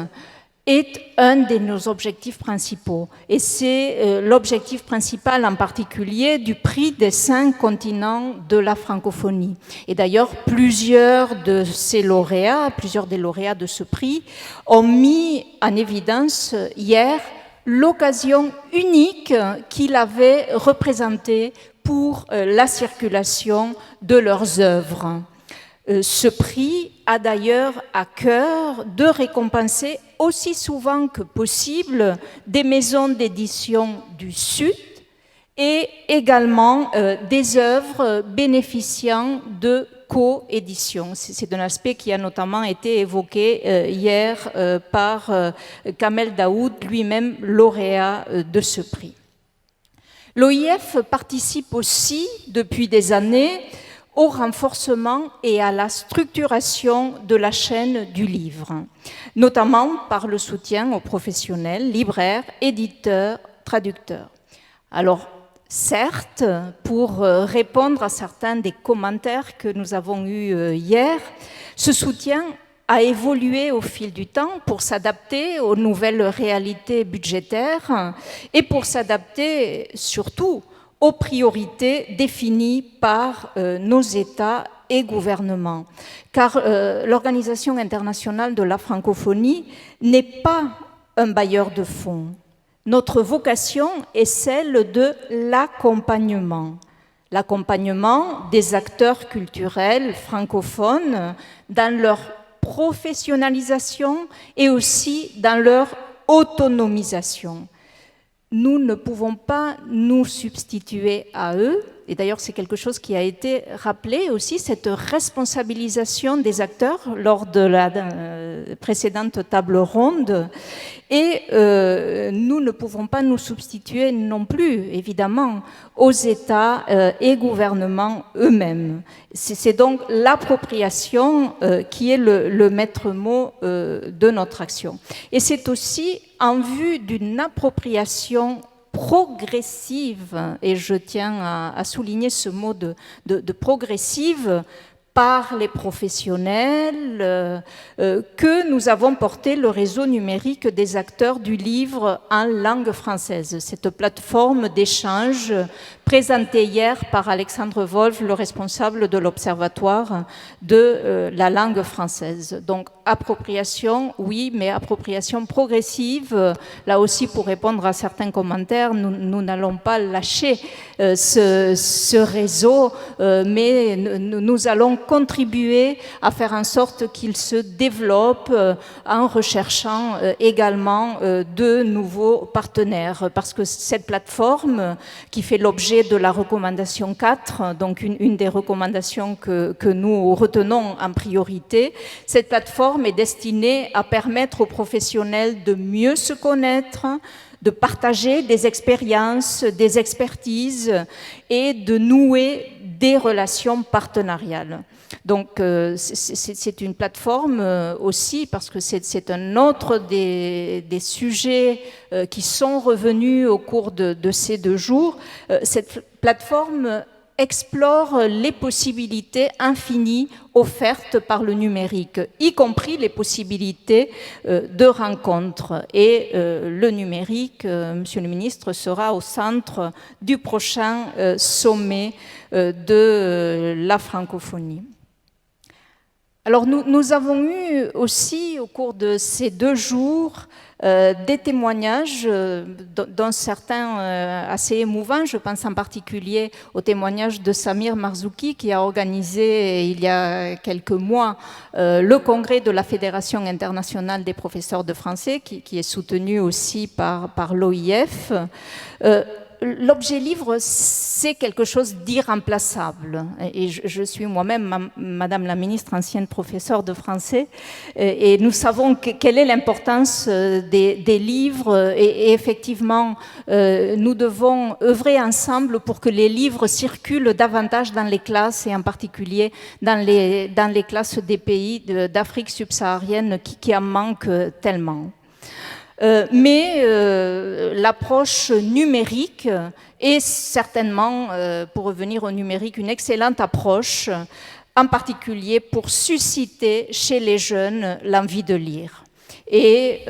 est un de nos objectifs principaux. Et c'est l'objectif principal en particulier du prix des 5 continents de la francophonie. Et d'ailleurs, plusieurs des lauréats de ce prix ont mis en évidence hier l'occasion unique qu'il avait représentée pour la circulation de leurs œuvres. Ce prix a d'ailleurs à cœur de récompenser aussi souvent que possible des maisons d'édition du Sud et également des œuvres bénéficiant de co-édition. C'est un aspect qui a notamment été évoqué hier par Kamel Daoud, lui-même lauréat de ce prix. L'OIF participe aussi depuis des années au renforcement et à la structuration de la chaîne du livre, notamment par le soutien aux professionnels, libraires, éditeurs, traducteurs. Alors, certes, pour répondre à certains des commentaires que nous avons eus hier, ce soutien a évolué au fil du temps pour s'adapter aux nouvelles réalités budgétaires et pour s'adapter surtout aux priorités définies par nos États et gouvernements. Car l'Organisation internationale de la francophonie n'est pas un bailleur de fonds. Notre vocation est celle de l'accompagnement. L'accompagnement des acteurs culturels francophones dans leur professionnalisation et aussi dans leur autonomisation. Nous ne pouvons pas nous substituer à eux, et d'ailleurs c'est quelque chose qui a été rappelé aussi, cette responsabilisation des acteurs lors de la précédente table ronde. Et nous ne pouvons pas nous substituer non plus, évidemment, aux États et gouvernements eux-mêmes. C'est donc l'appropriation qui est le maître mot de notre action. Et c'est aussi en vue d'une appropriation progressive, et je tiens à souligner ce mot de progressive, par les professionnels, que nous avons porté le réseau numérique des acteurs du livre en langue française. Cette plateforme d'échange présentée hier par Alexandre Wolf, le responsable de l'Observatoire de la langue française. Donc, appropriation, oui, mais appropriation progressive. Là aussi, pour répondre à certains commentaires, nous n'allons pas lâcher ce réseau, mais nous allons contribuer à faire en sorte qu'il se développe en recherchant également de nouveaux partenaires. Parce que cette plateforme qui fait l'objet de la recommandation 4, donc une des recommandations que nous retenons en priorité, cette plateforme est destinée à permettre aux professionnels de mieux se connaître, de partager des expériences, des expertises et de nouer des relations partenariales. Donc c'est une plateforme aussi, parce que c'est un autre des sujets qui sont revenus au cours de ces 2 jours. Cette plateforme explore les possibilités infinies offertes par le numérique, y compris les possibilités de rencontres. Et le numérique, Monsieur le ministre, sera au centre du prochain sommet de la francophonie. Alors nous avons eu aussi au cours de ces 2 jours des témoignages, dont certains assez émouvants. Je pense en particulier au témoignage de Samir Marzouki, qui a organisé il y a quelques mois le congrès de la Fédération internationale des professeurs de français, qui est soutenu aussi par l'OIF. L'objet livre, c'est quelque chose d'irremplaçable. Et je suis moi-même, Madame la ministre, ancienne professeure de français, et nous savons quelle est l'importance des livres. Et effectivement, nous devons œuvrer ensemble pour que les livres circulent davantage dans les classes, et en particulier dans les classes des pays d'Afrique subsaharienne qui en manquent tellement. Mais l'approche numérique est certainement, pour revenir au numérique, une excellente approche, en particulier pour susciter chez les jeunes l'envie de lire. Et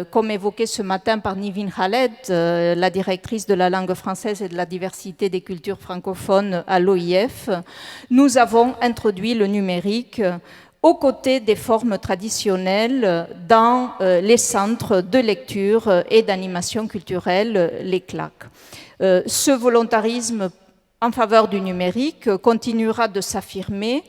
comme évoqué ce matin par Nivine Khaled, la directrice de la langue française et de la diversité des cultures francophones à l'OIF, nous avons introduit le numérique aux côtés des formes traditionnelles dans les centres de lecture et d'animation culturelle, les CLAC. Ce volontarisme en faveur du numérique continuera de s'affirmer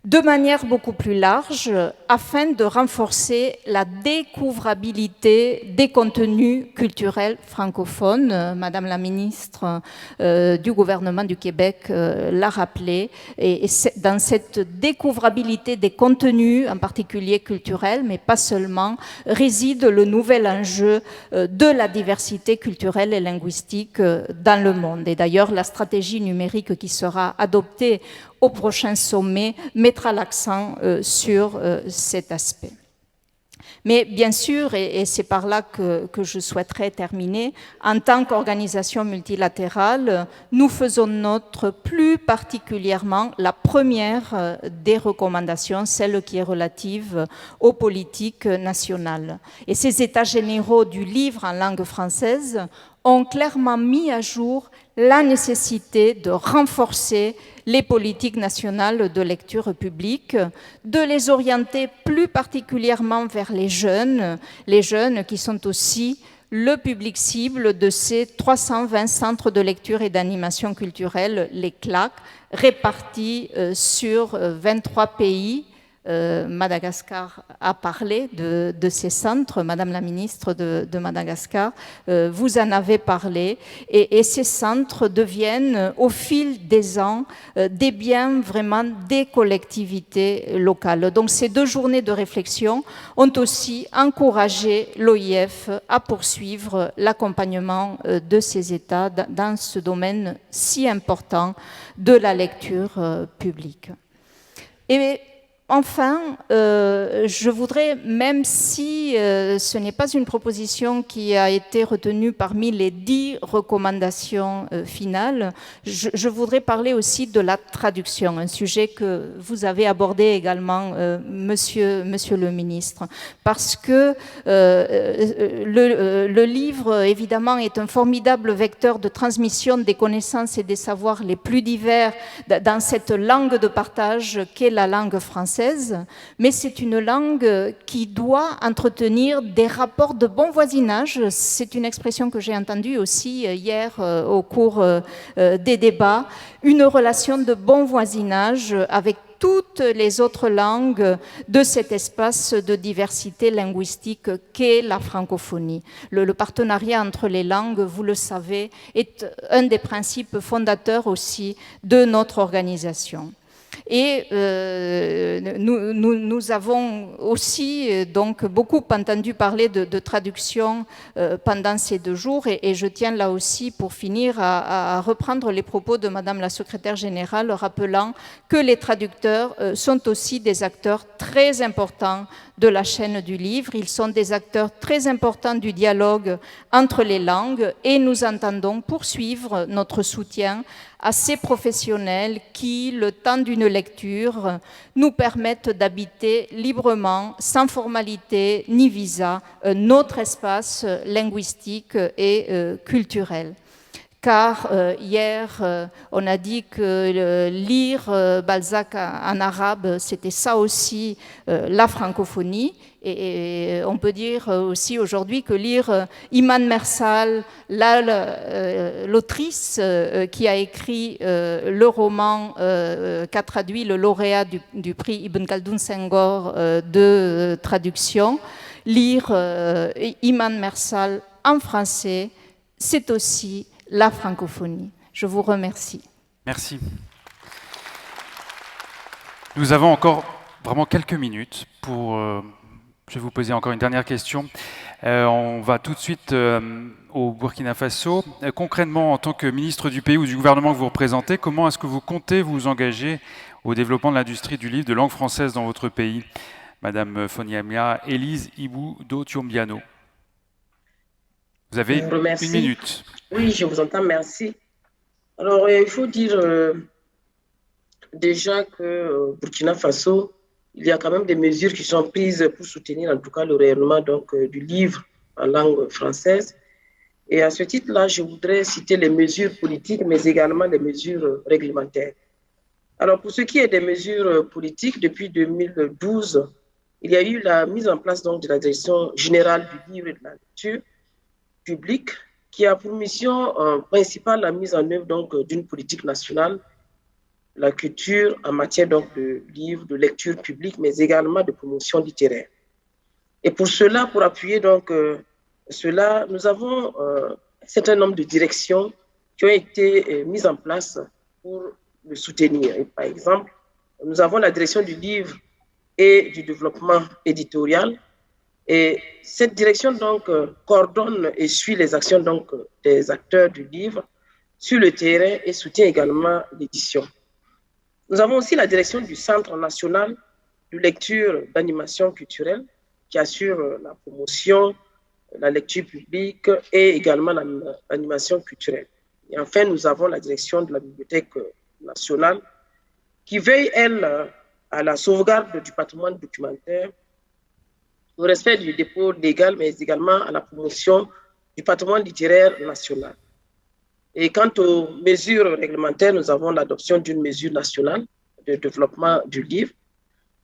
de manière beaucoup plus large afin de renforcer la découvrabilité des contenus culturels francophones. Madame la ministre du gouvernement du Québec l'a rappelé. Et dans cette découvrabilité des contenus, en particulier culturels, mais pas seulement, réside le nouvel enjeu de la diversité culturelle et linguistique dans le monde. Et d'ailleurs, la stratégie numérique qui sera adoptée au prochain sommet mettra l'accent sur cet aspect. Mais bien sûr, et c'est par là que je souhaiterais terminer, en tant qu'organisation multilatérale, nous faisons nôtre plus particulièrement la première des recommandations, celle qui est relative aux politiques nationales. Et ces états généraux du livre en langue française ont clairement mis à jour la nécessité de renforcer les politiques nationales de lecture publique, de les orienter plus particulièrement vers les jeunes qui sont aussi le public cible de ces 320 centres de lecture et d'animation culturelle, les CLAC, répartis sur 23 pays Madagascar a parlé de ces centres, Madame la ministre de Madagascar, vous en avez parlé, et ces centres deviennent au fil des ans des biens vraiment des collectivités locales. Donc ces 2 journées de réflexion ont aussi encouragé l'OIF à poursuivre l'accompagnement de ces États dans ce domaine si important de la lecture publique. Et enfin, je voudrais, même si ce n'est pas une proposition qui a été retenue parmi les 10 recommandations finales, je voudrais parler aussi de la traduction, un sujet que vous avez abordé également, monsieur le ministre, parce que le livre, évidemment, est un formidable vecteur de transmission des connaissances et des savoirs les plus divers dans cette langue de partage qu'est la langue française. Mais c'est une langue qui doit entretenir des rapports de bon voisinage. C'est une expression que j'ai entendue aussi hier au cours des débats. Une relation de bon voisinage avec toutes les autres langues de cet espace de diversité linguistique qu'est la francophonie. Le partenariat entre les langues, vous le savez, est un des principes fondateurs aussi de notre organisation. Et nous avons aussi donc beaucoup entendu parler de traduction pendant ces 2 jours, et je tiens là aussi, pour finir, à reprendre les propos de Madame la secrétaire générale, rappelant que les traducteurs sont aussi des acteurs très importants de la chaîne du livre. Ils sont des acteurs très importants du dialogue entre les langues, et nous entendons poursuivre notre soutien à ces professionnels qui, le temps d'une lecture, nous permettent d'habiter librement, sans formalité ni visa, notre espace linguistique et culturel. Car hier, on a dit que lire Balzac en arabe, c'était ça aussi la francophonie. Et on peut dire aussi aujourd'hui que lire Iman Mersal, l'autrice qui a écrit le roman qu'a traduit le lauréat du prix Ibn Khaldoun Senghor de traduction, lire Iman Mersal en français, c'est aussi la francophonie. Je vous remercie. Merci. Nous avons encore vraiment quelques minutes pour... je vais vous poser encore une dernière question. On va tout de suite au Burkina Faso. Concrètement, en tant que ministre du pays ou du gouvernement que vous représentez, comment est-ce que vous comptez vous engager au développement de l'industrie du livre de langue française dans votre pays? Madame Foniamia Élise Ibou-Do Tiombiano. Vous avez une minute. Oui, je vous entends, merci. Alors, il faut dire déjà que Burkina Faso, il y a quand même des mesures qui sont prises pour soutenir en tout cas le rayonnement du livre en langue française. Et à ce titre-là, je voudrais citer les mesures politiques, mais également les mesures réglementaires. Alors, pour ce qui est des mesures politiques, depuis 2012, il y a eu la mise en place de la Direction générale du livre et de la lecture publique, qui a pour mission principale la mise en œuvre d'une politique nationale, la culture en matière de livres, de lecture publique, mais également de promotion littéraire. Et pour cela, pour appuyer cela, nous avons un certain nombre de directions qui ont été mises en place pour le soutenir. Et par exemple, nous avons la direction du livre et du développement éditorial. Et cette direction coordonne et suit les actions des acteurs du livre sur le terrain et soutient également l'édition. Nous avons aussi la direction du Centre national de lecture d'animation culturelle qui assure la promotion, la lecture publique et également l'animation culturelle. Et enfin, nous avons la direction de la Bibliothèque nationale qui veille, elle, à la sauvegarde du patrimoine documentaire, au respect du dépôt légal, mais également à la promotion du patrimoine littéraire national. Et quant aux mesures réglementaires, nous avons l'adoption d'une mesure nationale de développement du livre.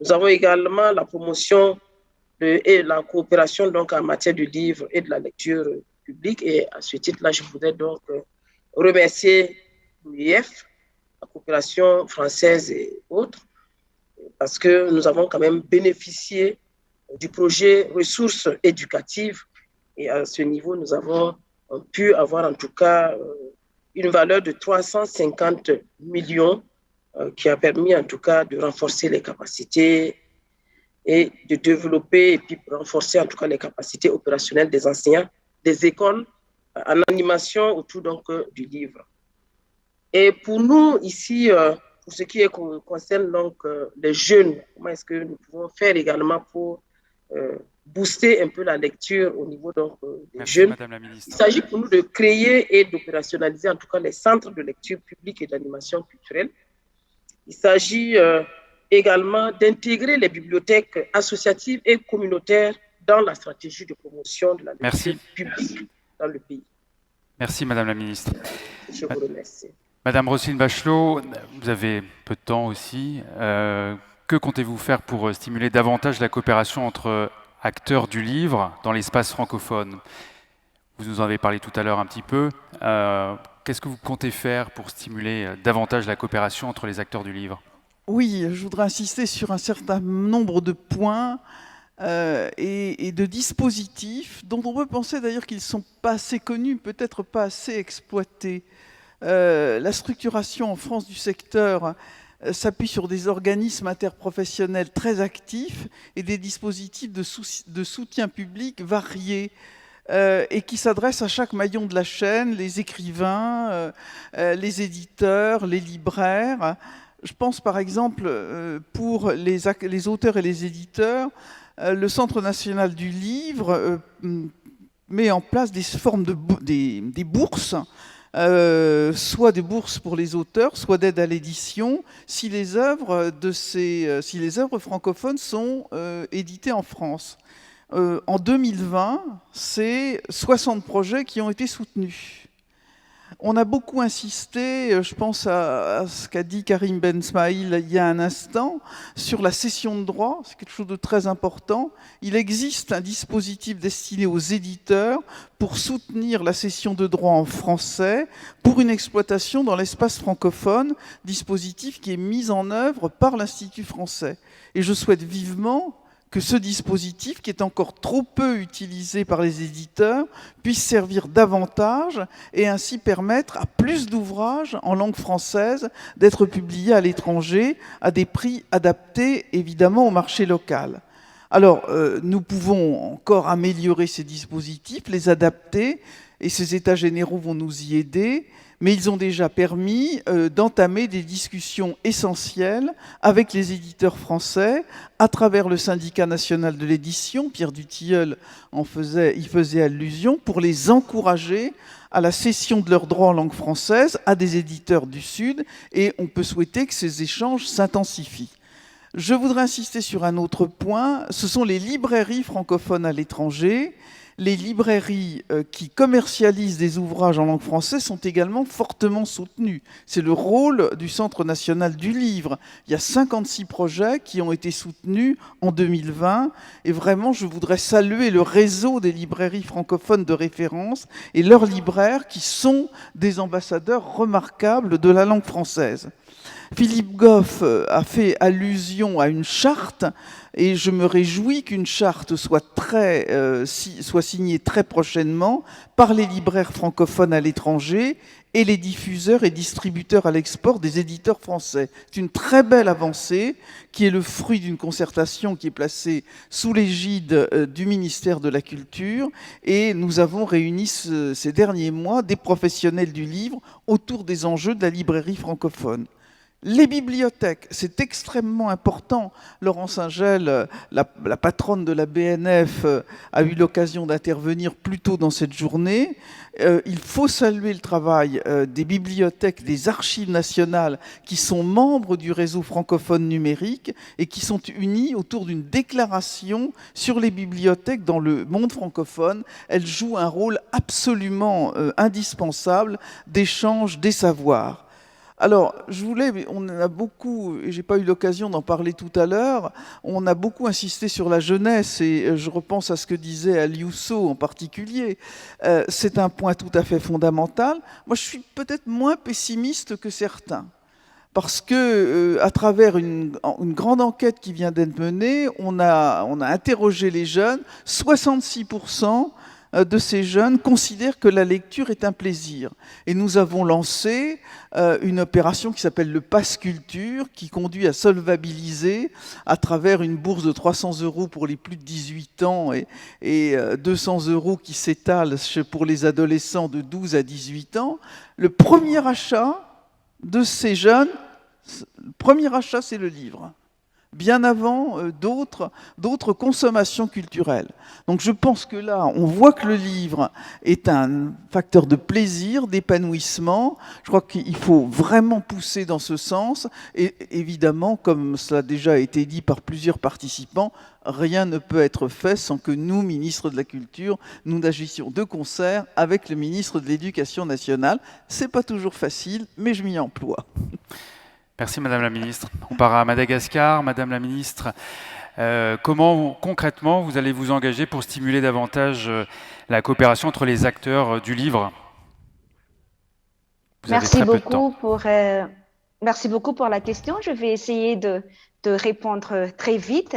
Nous avons également la promotion et la coopération en matière du livre et de la lecture publique. Et à ce titre-là, je voudrais remercier l'UIF, la coopération française et autres, parce que nous avons quand même bénéficié du projet ressources éducatives et à ce niveau, nous avons pu avoir en tout cas une valeur de 350 millions qui a permis en tout cas de renforcer les capacités et de développer et puis renforcer en tout cas les capacités opérationnelles des enseignants des écoles en animation autour donc du livre. Et pour nous ici, pour ce qui concerne donc les jeunes, comment est-ce que nous pouvons faire également pour booster un peu la lecture au niveau donc, des Merci, jeunes. Madame la Ministre. Il s'agit pour nous de créer et d'opérationnaliser en tout cas les centres de lecture publique et d'animation culturelle. Il s'agit également d'intégrer les bibliothèques associatives et communautaires dans la stratégie de promotion de la lecture publique dans le pays. Merci, Madame la Ministre. Je vous remercie. Madame Roselyne Bachelot, vous avez peu de temps aussi. Que comptez-vous faire pour stimuler davantage la coopération entre acteurs du livre dans l'espace francophone? Vous nous en avez parlé tout à l'heure un petit peu. Qu'est-ce que vous comptez faire pour stimuler davantage la coopération entre les acteurs du livre? Oui, je voudrais insister sur un certain nombre de points et de dispositifs dont on peut penser d'ailleurs qu'ils ne sont pas assez connus, peut-être pas assez exploités. La structuration en France du secteur s'appuie sur des organismes interprofessionnels très actifs et des dispositifs de soutien public variés et qui s'adressent à chaque maillon de la chaîne, les écrivains, les éditeurs, les libraires. Je pense par exemple pour les auteurs et les éditeurs, le Centre national du livre met en place des formes des bourses, soit des bourses pour les auteurs, soit d'aide à l'édition, si les œuvres francophones sont éditées en France. En 2020, c'est 60 projets qui ont été soutenus. On a beaucoup insisté, je pense à ce qu'a dit Karim Ben Smaïl il y a un instant, sur la cession de droits, c'est quelque chose de très important. Il existe un dispositif destiné aux éditeurs pour soutenir la cession de droits en français pour une exploitation dans l'espace francophone, dispositif qui est mis en œuvre par l'Institut français. Et je souhaite vivement que ce dispositif, qui est encore trop peu utilisé par les éditeurs, puisse servir davantage et ainsi permettre à plus d'ouvrages en langue française d'être publiés à l'étranger à des prix adaptés évidemment au marché local. Alors, nous pouvons encore améliorer ces dispositifs, les adapter, et ces états généraux vont nous y aider, mais ils ont déjà permis d'entamer des discussions essentielles avec les éditeurs français à travers le syndicat national de l'édition, Pierre Dutilleul y faisait allusion, pour les encourager à la cession de leurs droits en langue française à des éditeurs du Sud, et on peut souhaiter que ces échanges s'intensifient. Je voudrais insister sur un autre point, ce sont les librairies francophones à l'étranger. Les librairies qui commercialisent des ouvrages en langue française sont également fortement soutenues. C'est le rôle du Centre national du livre. Il y a 56 projets qui ont été soutenus en 2020. Et vraiment, je voudrais saluer le réseau des librairies francophones de référence et leurs libraires qui sont des ambassadeurs remarquables de la langue française. Philippe Goff a fait allusion à une charte et je me réjouis qu'une charte soit signée très prochainement par les libraires francophones à l'étranger et les diffuseurs et distributeurs à l'export des éditeurs français. C'est une très belle avancée qui est le fruit d'une concertation qui est placée sous l'égide du ministère de la Culture et nous avons réuni ces derniers mois des professionnels du livre autour des enjeux de la librairie francophone. Les bibliothèques, c'est extrêmement important. Laurence Ingel, la patronne de la BNF, a eu l'occasion d'intervenir plus tôt dans cette journée. Il faut saluer le travail des bibliothèques, des archives nationales qui sont membres du réseau francophone numérique et qui sont unies autour d'une déclaration sur les bibliothèques dans le monde francophone. Elles jouent un rôle absolument indispensable d'échange des savoirs. Alors, on a beaucoup, et j'ai pas eu l'occasion d'en parler tout à l'heure, on a beaucoup insisté sur la jeunesse, et je repense à ce que disait Aliousso en particulier. C'est un point tout à fait fondamental. Moi, je suis peut-être moins pessimiste que certains, parce que à travers une grande enquête qui vient d'être menée, on a interrogé les jeunes. 66% de ces jeunes considèrent que la lecture est un plaisir. Et nous avons lancé une opération qui s'appelle le Pass Culture, qui conduit à solvabiliser à travers une bourse de 300 € pour les plus de 18 ans et 200 € qui s'étalent pour les adolescents de 12 à 18 ans. Le premier achat de ces jeunes, le premier achat, c'est le livre, bien avant d'autres consommations culturelles. Donc je pense que là, on voit que le livre est un facteur de plaisir, d'épanouissement. Je crois qu'il faut vraiment pousser dans ce sens. Et évidemment, comme cela a déjà été dit par plusieurs participants, rien ne peut être fait sans que nous, ministres de la Culture, nous agissions de concert avec le ministre de l'Éducation nationale. C'est pas toujours facile, mais je m'y emploie. Merci Madame la Ministre. On part à Madagascar. Madame la Ministre, comment concrètement vous allez vous engager pour stimuler davantage la coopération entre les acteurs du livre? Merci beaucoup pour la question. Je vais essayer de répondre très vite,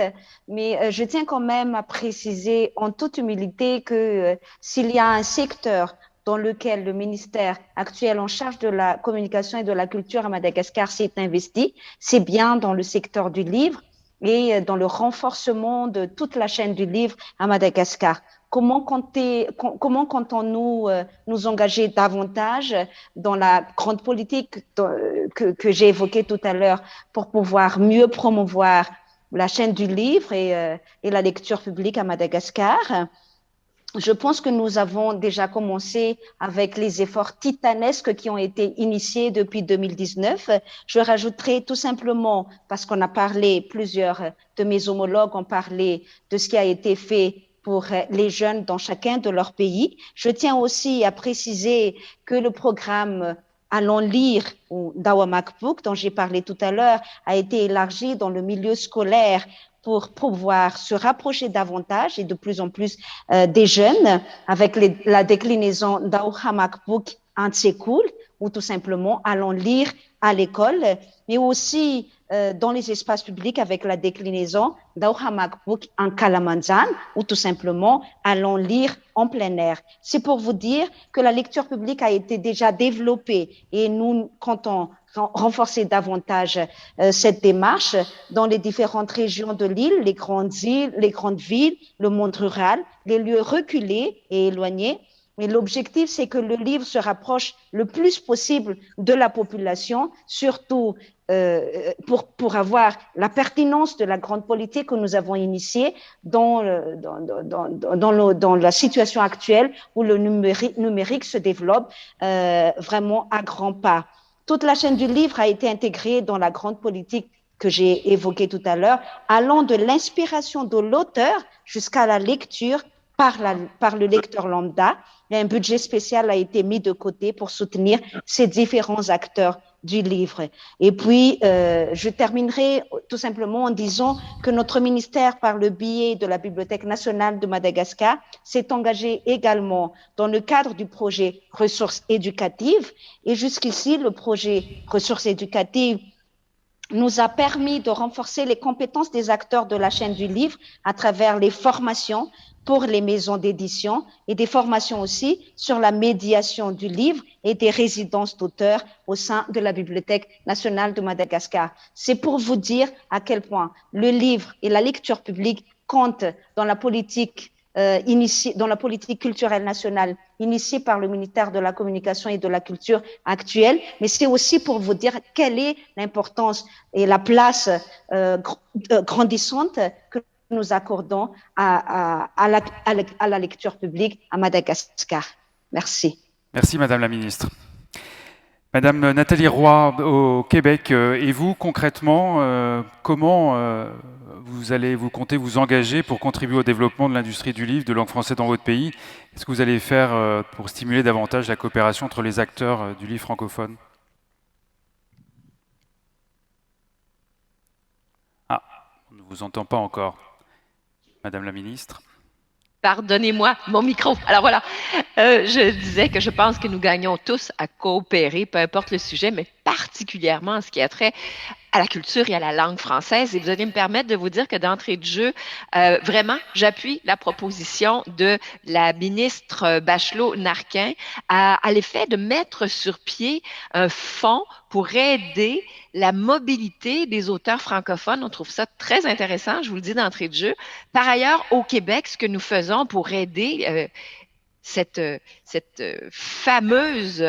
mais je tiens quand même à préciser en toute humilité que s'il y a un secteur dans lequel le ministère actuel en charge de la communication et de la culture à Madagascar s'est investi, c'est bien dans le secteur du livre et dans le renforcement de toute la chaîne du livre à Madagascar. Comment comptons-nous nous engager davantage dans la grande politique que j'ai évoquée tout à l'heure pour pouvoir mieux promouvoir la chaîne du livre et la lecture publique à Madagascar? Je pense que nous avons déjà commencé avec les efforts titanesques qui ont été initiés depuis 2019. Je rajouterai tout simplement, parce qu'on a parlé, plusieurs de mes homologues ont parlé de ce qui a été fait pour les jeunes dans chacun de leurs pays. Je tiens aussi à préciser que le programme Allons lire, ou Dawa Makbook, dont j'ai parlé tout à l'heure, a été élargi dans le milieu scolaire pour pouvoir se rapprocher davantage et de plus en plus des jeunes avec la déclinaison Dawa Makbook Antsekul, ou tout simplement Allons lire à l'école, mais aussi dans les espaces publics avec la déclinaison Dawa Makbook en Kalamanzan, ou tout simplement Allons lire en plein air. C'est pour vous dire que la lecture publique a été déjà développée et nous comptons renforcer davantage cette démarche dans les différentes régions de l'île, les grandes villes, le monde rural, les lieux reculés et éloignés. Mais l'objectif, c'est que le livre se rapproche le plus possible de la population, surtout pour avoir la pertinence de la grande politique que nous avons initiée dans la situation actuelle où le numérique se développe vraiment à grands pas. Toute la chaîne du livre a été intégrée dans la grande politique que j'ai évoquée tout à l'heure, allant de l'inspiration de l'auteur jusqu'à la lecture par le lecteur lambda. Et un budget spécial a été mis de côté pour soutenir ces différents acteurs du livre. Et puis, je terminerai tout simplement en disant que notre ministère, par le biais de la Bibliothèque nationale de Madagascar, s'est engagé également dans le cadre du projet Ressources éducatives. Et jusqu'ici, le projet Ressources éducatives nous a permis de renforcer les compétences des acteurs de la chaîne du livre à travers les formations pour les maisons d'édition et des formations aussi sur la médiation du livre et des résidences d'auteurs au sein de la Bibliothèque nationale de Madagascar. C'est pour vous dire à quel point le livre et la lecture publique comptent dans la politique culturelle nationale initiée par le ministère de la Communication et de la Culture actuelle, mais c'est aussi pour vous dire quelle est l'importance et la place grandissante que nous accordons à la lecture publique à Madagascar. Merci. Merci Madame la Ministre. Madame Nathalie Roy, au Québec, et vous concrètement, comment vous comptez vous engager pour contribuer au développement de l'industrie du livre, de langue française dans votre pays? Qu'est-ce que vous allez faire pour stimuler davantage la coopération entre les acteurs du livre francophone? Ah, on ne vous entend pas encore. Madame la Ministre. Pardonnez-moi, mon micro. Alors voilà, je disais que je pense que nous gagnons tous à coopérer, peu importe le sujet, mais particulièrement en ce qui a trait à la culture et à la langue française. Et vous allez me permettre de vous dire que d'entrée de jeu, vraiment, j'appuie la proposition de la ministre Bachelot-Narquin à l'effet de mettre sur pied un fonds pour aider la mobilité des auteurs francophones. On trouve ça très intéressant, je vous le dis d'entrée de jeu. Par ailleurs, au Québec, ce que nous faisons pour aider cette fameuse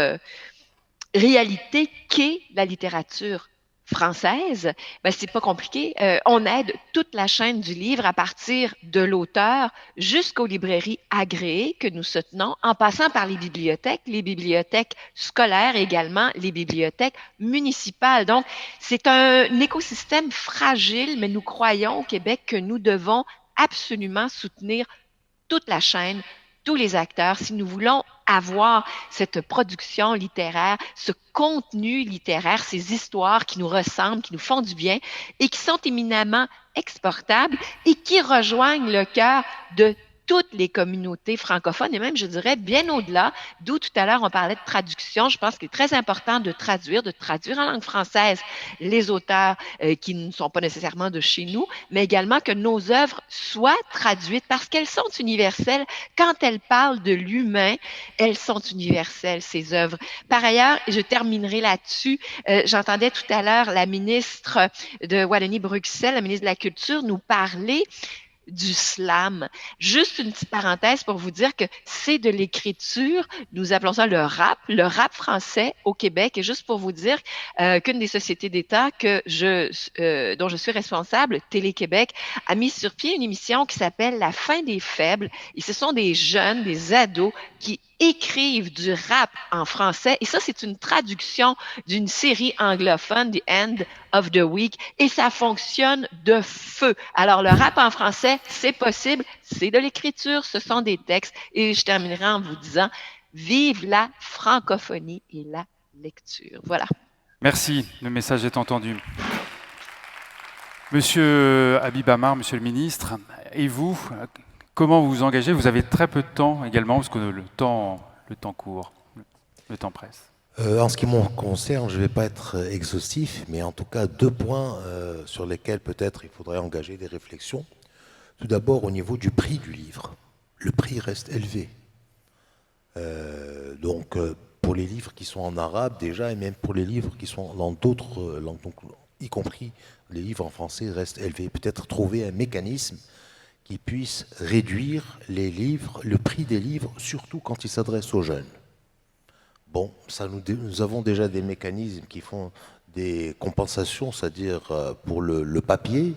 réalité qu'est la littérature française, ben c'est pas compliqué. On aide toute la chaîne du livre à partir de l'auteur jusqu'aux librairies agréées que nous soutenons, en passant par les bibliothèques scolaires et également les bibliothèques municipales. Donc, c'est un écosystème fragile, mais nous croyons au Québec que nous devons absolument soutenir toute la chaîne, tous les acteurs, si nous voulons avoir cette production littéraire, ce contenu littéraire, ces histoires qui nous ressemblent, qui nous font du bien et qui sont éminemment exportables et qui rejoignent le cœur de toutes les communautés francophones et même, je dirais, bien au-delà, d'où tout à l'heure on parlait de traduction. Je pense qu'il est très important de traduire en langue française les auteurs qui ne sont pas nécessairement de chez nous, mais également que nos œuvres soient traduites parce qu'elles sont universelles. Quand elles parlent de l'humain, elles sont universelles, ces œuvres. Par ailleurs, et je terminerai là-dessus, j'entendais tout à l'heure la ministre de Wallonie-Bruxelles, la ministre de la Culture, nous parler du slam. Juste une petite parenthèse pour vous dire que c'est de l'écriture. Nous appelons ça le rap français au Québec. Et juste pour vous dire qu'une des sociétés d'État dont je suis responsable, Télé-Québec, a mis sur pied une émission qui s'appelle La fin des faibles. Et ce sont des jeunes, des ados qui écrivent du rap en français. Et ça, c'est une traduction d'une série anglophone, The End of the Week. Et ça fonctionne de feu. Alors, le rap en français, c'est possible. C'est de l'écriture. Ce sont des textes. Et je terminerai en vous disant, vive la francophonie et la lecture. Voilà. Merci. Le message est entendu. Monsieur Habib Amar, monsieur le ministre, et vous, comment vous vous engagez? Vous avez très peu de temps également, parce que le temps court, le temps presse. En ce qui me concerne, je ne vais pas être exhaustif, mais en tout cas 2 points sur lesquels peut-être il faudrait engager des réflexions. Tout d'abord au niveau du prix du livre. Le prix reste élevé. Donc pour les livres qui sont en arabe déjà, et même pour les livres qui sont dans d'autres langues, donc, y compris les livres en français, restent élevés. Peut-être trouver un mécanisme qui puisse réduire le prix des livres, surtout quand ils s'adressent aux jeunes. Bon, nous avons déjà des mécanismes qui font des compensations, c'est-à-dire pour le papier,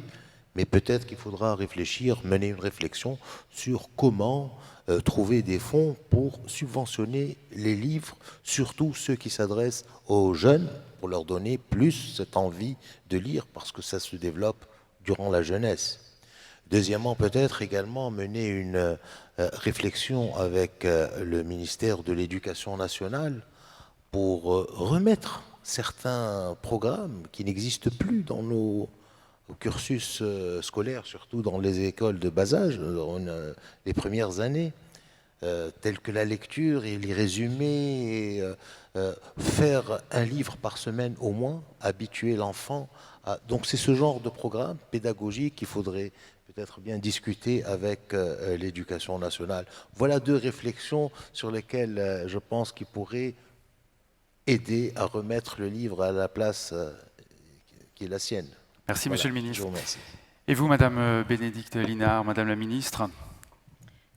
mais peut-être qu'il faudra mener une réflexion sur comment trouver des fonds pour subventionner les livres, surtout ceux qui s'adressent aux jeunes, pour leur donner plus cette envie de lire, parce que ça se développe durant la jeunesse. Deuxièmement, peut-être également mener une réflexion avec le ministère de l'Éducation nationale pour remettre certains programmes qui n'existent plus dans nos cursus scolaires, surtout dans les écoles de bas âge, dans les premières années, tels que la lecture et les résumés, et, faire un livre par semaine au moins, habituer l'enfant à... Donc c'est ce genre de programme pédagogique qu'il faudrait peut-être bien discuter avec l'Éducation nationale. Voilà 2 réflexions sur lesquelles je pense qu'il pourrait aider à remettre le livre à la place qui est la sienne. Merci, voilà, monsieur le ministre. Je vous remercie. Et vous, madame Bénédicte Linard, madame la ministre?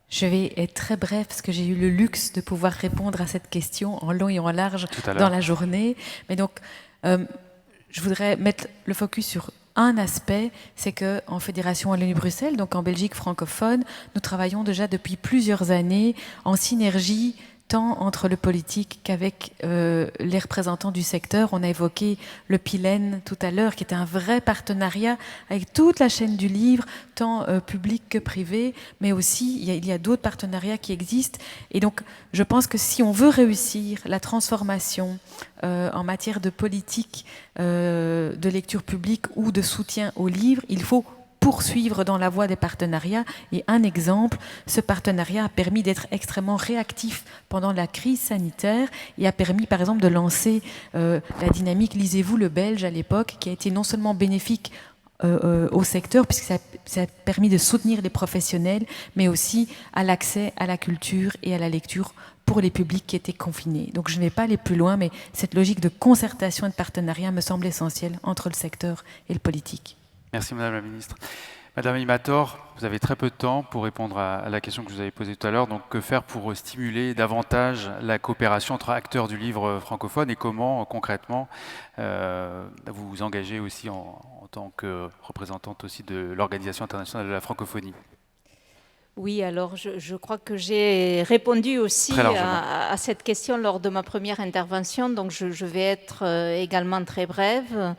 Je vais être très bref parce que j'ai eu le luxe de pouvoir répondre à cette question en long et en large dans la journée. Mais donc, je voudrais mettre le focus sur un aspect, c'est qu'en Fédération Wallonie-Bruxelles, donc en Belgique francophone, nous travaillons déjà depuis plusieurs années en synergie tant entre le politique qu'avec les représentants du secteur. On a évoqué le PILEN tout à l'heure, qui est un vrai partenariat avec toute la chaîne du livre, tant public que privé, mais aussi il y a d'autres partenariats qui existent. Et donc, je pense que si on veut réussir la transformation en matière de politique de lecture publique ou de soutien au livre, il faut poursuivre dans la voie des partenariats. Et un exemple, ce partenariat a permis d'être extrêmement réactif pendant la crise sanitaire et a permis par exemple de lancer la dynamique Lisez-vous le Belge à l'époque, qui a été non seulement bénéfique au secteur, puisque ça a permis de soutenir les professionnels, mais aussi à l'accès à la culture et à la lecture pour les publics qui étaient confinés. Donc je ne vais pas aller plus loin, mais cette logique de concertation et de partenariat me semble essentielle entre le secteur et le politique. Merci Madame la Ministre. Madame Imator, vous avez très peu de temps pour répondre à la question que je vous avais posée tout à l'heure. Donc que faire pour stimuler davantage la coopération entre acteurs du livre francophone et comment concrètement vous vous engagez aussi en tant que représentante aussi de l'Organisation internationale de la francophonie? Oui, alors je crois que j'ai répondu aussi à cette question lors de ma première intervention, donc je vais être également très brève,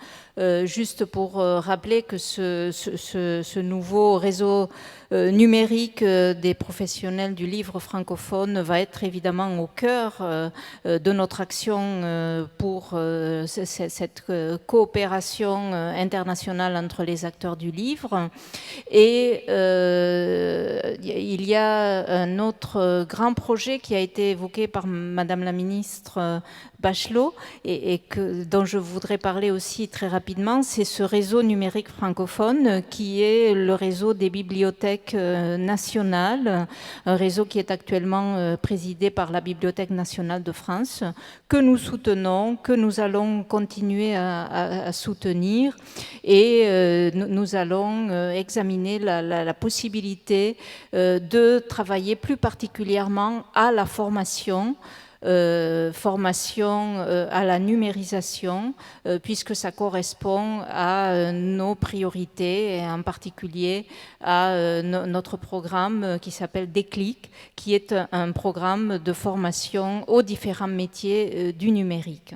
juste pour rappeler que ce nouveau réseau numérique des professionnels du livre francophone va être évidemment au cœur de notre action pour cette coopération internationale entre les acteurs du livre. Et il y a un autre grand projet qui a été évoqué par Madame la Ministre Bachelot et dont je voudrais parler aussi très rapidement, c'est ce réseau numérique francophone qui est le réseau des bibliothèques nationales, un réseau qui est actuellement présidé par la Bibliothèque nationale de France, que nous soutenons, que nous allons continuer à soutenir, et nous allons examiner la possibilité de travailler plus particulièrement à la formation, à la numérisation, puisque ça correspond à nos priorités, et en particulier à notre programme qui s'appelle Déclic, qui est un programme de formation aux différents métiers du numérique.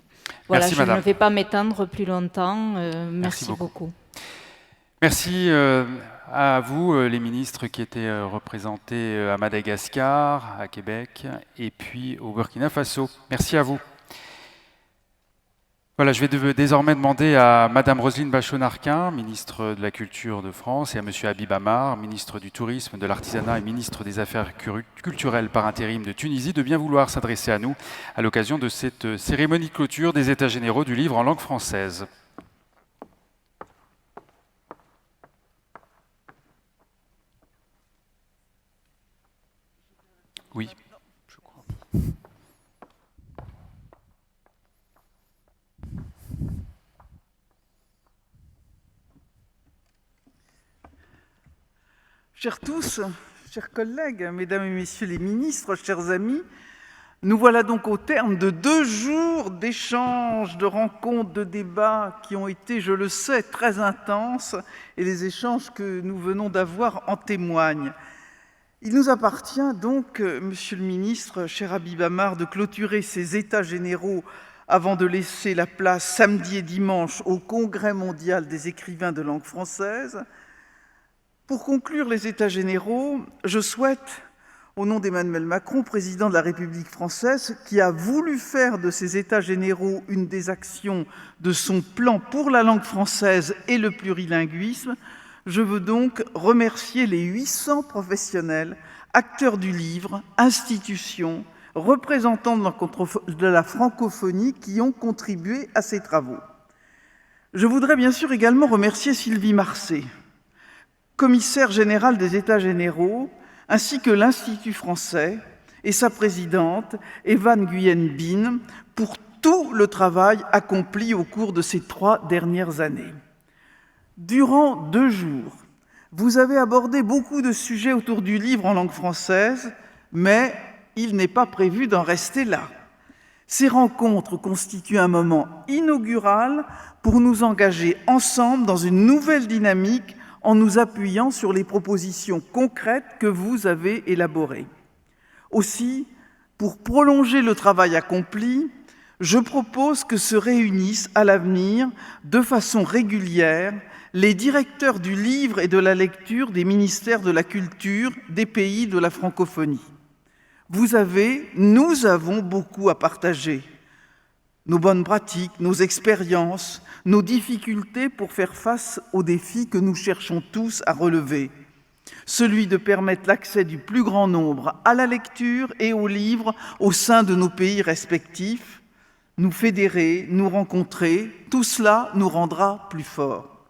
Voilà, merci, je madame. ne vais pas m'étendre plus longtemps. Merci beaucoup. Merci à vous, les ministres qui étaient représentés à Madagascar, à Québec et puis au Burkina Faso. Merci à vous. Voilà, je vais désormais demander à Madame Roselyne Bachelot-Narquin, ministre de la Culture de France, et à Monsieur Habib Amar, ministre du Tourisme, de l'Artisanat et ministre des Affaires culturelles par intérim de Tunisie, de bien vouloir s'adresser à nous à l'occasion de cette cérémonie de clôture des États généraux du livre en langue française. Oui, je crois. Chers tous, chers collègues, mesdames et messieurs les ministres, chers amis, nous voilà donc au terme de 2 jours d'échanges, de rencontres, de débats qui ont été, je le sais, très intenses, et les échanges que nous venons d'avoir en témoignent. Il nous appartient donc, Monsieur le ministre, cher Habib Amar, de clôturer ces États généraux avant de laisser la place samedi et dimanche au Congrès mondial des écrivains de langue française. Pour conclure les États généraux, je souhaite, au nom d'Emmanuel Macron, président de la République française, qui a voulu faire de ces États généraux une des actions de son plan pour la langue française et le plurilinguisme, je veux donc remercier les 800 professionnels, acteurs du livre, institutions, représentants de la francophonie qui ont contribué à ces travaux. Je voudrais bien sûr également remercier Sylvie Marcet, commissaire générale des États généraux, ainsi que l'Institut français et sa présidente, Evan Nguyen-Binh, pour tout le travail accompli au cours de ces 3 dernières années. Durant 2 jours, vous avez abordé beaucoup de sujets autour du livre en langue française, mais il n'est pas prévu d'en rester là. Ces rencontres constituent un moment inaugural pour nous engager ensemble dans une nouvelle dynamique en nous appuyant sur les propositions concrètes que vous avez élaborées. Aussi, pour prolonger le travail accompli, je propose que se réunissent à l'avenir, de façon régulière, les directeurs du livre et de la lecture des ministères de la culture des pays de la francophonie. Nous avons beaucoup à partager. nos bonnes pratiques, nos expériences, nos difficultés pour faire face aux défis que nous cherchons tous à relever. Celui de permettre l'accès du plus grand nombre à la lecture et aux livres au sein de nos pays respectifs, nous fédérer, nous rencontrer, tout cela nous rendra plus forts.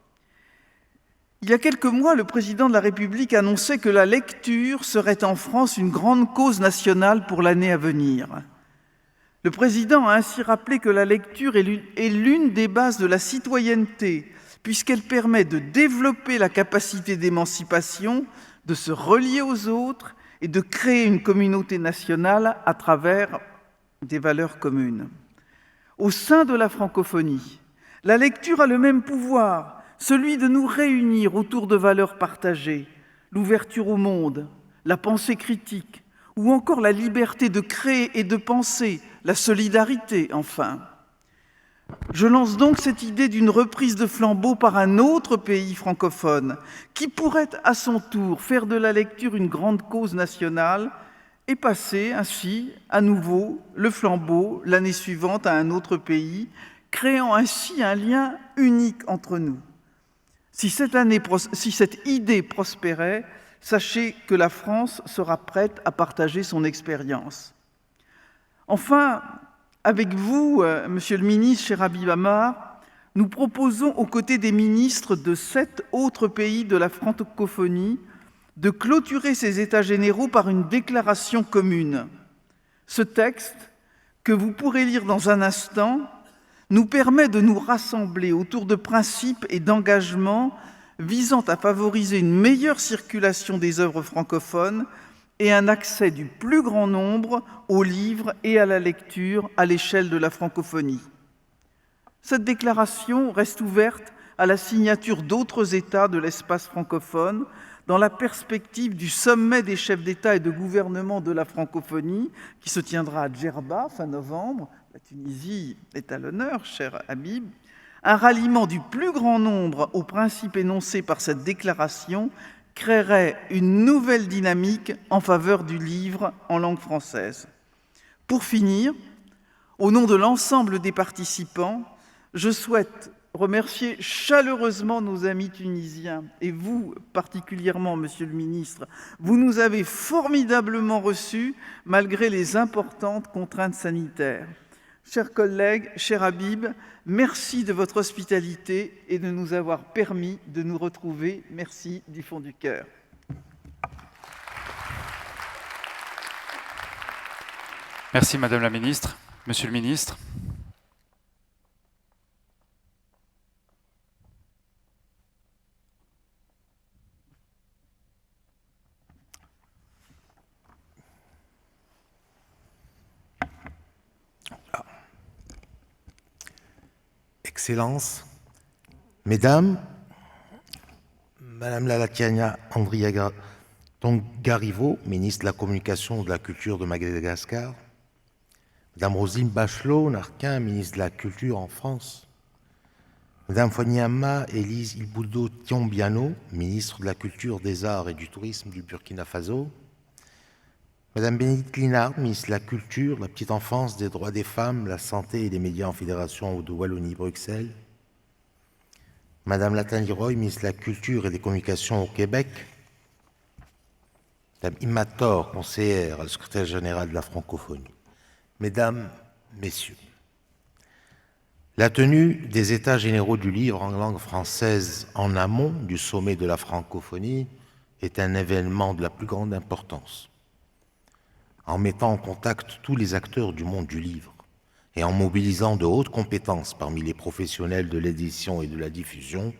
Il y a quelques mois, le président de la République annonçait que la lecture serait en France une grande cause nationale pour l'année à venir. Le président a ainsi rappelé que la lecture est l'une des bases de la citoyenneté, puisqu'elle permet de développer la capacité d'émancipation, de se relier aux autres et de créer une communauté nationale à travers des valeurs communes. Au sein de la francophonie, la lecture a le même pouvoir, celui de nous réunir autour de valeurs partagées, l'ouverture au monde, la pensée critique, ou encore la liberté de créer et de penser, la solidarité enfin. Je lance donc cette idée d'une reprise de flambeau par un autre pays francophone qui pourrait à son tour faire de la lecture une grande cause nationale et passer ainsi à nouveau le flambeau l'année suivante à un autre pays, créant ainsi un lien unique entre nous. Si cette idée prospérait, sachez que la France sera prête à partager son expérience. Enfin, avec vous, Monsieur le ministre, cher Habib Amar, nous proposons, aux côtés des ministres de 7 autres pays de la francophonie, de clôturer ces États généraux par une déclaration commune. Ce texte, que vous pourrez lire dans un instant, nous permet de nous rassembler autour de principes et d'engagements visant à favoriser une meilleure circulation des œuvres francophones et un accès du plus grand nombre aux livres et à la lecture à l'échelle de la francophonie. Cette déclaration reste ouverte à la signature d'autres États de l'espace francophone dans la perspective du sommet des chefs d'État et de gouvernement de la francophonie qui se tiendra à Djerba fin novembre. La Tunisie est à l'honneur, cher Habib. Un ralliement du plus grand nombre aux principes énoncés par cette déclaration créerait une nouvelle dynamique en faveur du livre en langue française. Pour finir, au nom de l'ensemble des participants, je souhaite remercier chaleureusement nos amis tunisiens et vous particulièrement, Monsieur le ministre. Vous nous avez formidablement reçus malgré les importantes contraintes sanitaires. Chers collègues, cher Habib, merci de votre hospitalité et de nous avoir permis de nous retrouver. Merci du fond du cœur. Merci Madame la Ministre. Monsieur le Ministre. Excellences, Mesdames, Madame Lalatiania Andriaga Tongarivo, ministre de la Communication et de la Culture de Madagascar, Madame Roselyne Bachelot-Narquin, ministre de la Culture en France, Madame Foniama Élise Ilboudo Tiombiano, ministre de la Culture, des Arts et du Tourisme du Burkina Faso, Madame Bénédicte Linard, ministre de la Culture, de la Petite Enfance, des Droits des Femmes, la Santé et des Médias en Fédération de Wallonie-Bruxelles, Madame Lathalie Roy, ministre de la Culture et des Communications au Québec, Madame Immator, conseillère à la secrétaire générale de la francophonie, Mesdames, Messieurs, la tenue des États généraux du livre en langue française en amont du sommet de la francophonie est un événement de la plus grande importance. En mettant en contact tous les acteurs du monde du livre et en mobilisant de hautes compétences parmi les professionnels de l'édition et de la diffusion,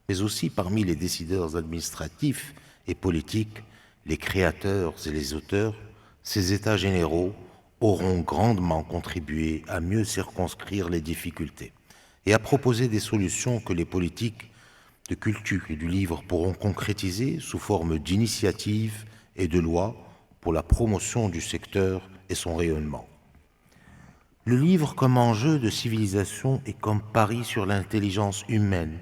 mais aussi parmi les décideurs administratifs et politiques, les créateurs et les auteurs, ces États généraux auront grandement contribué à mieux circonscrire les difficultés et à proposer des solutions que les politiques de culture et du livre pourront concrétiser sous forme d'initiatives et de lois pour la promotion du secteur et son rayonnement. Le livre comme enjeu de civilisation et comme pari sur l'intelligence humaine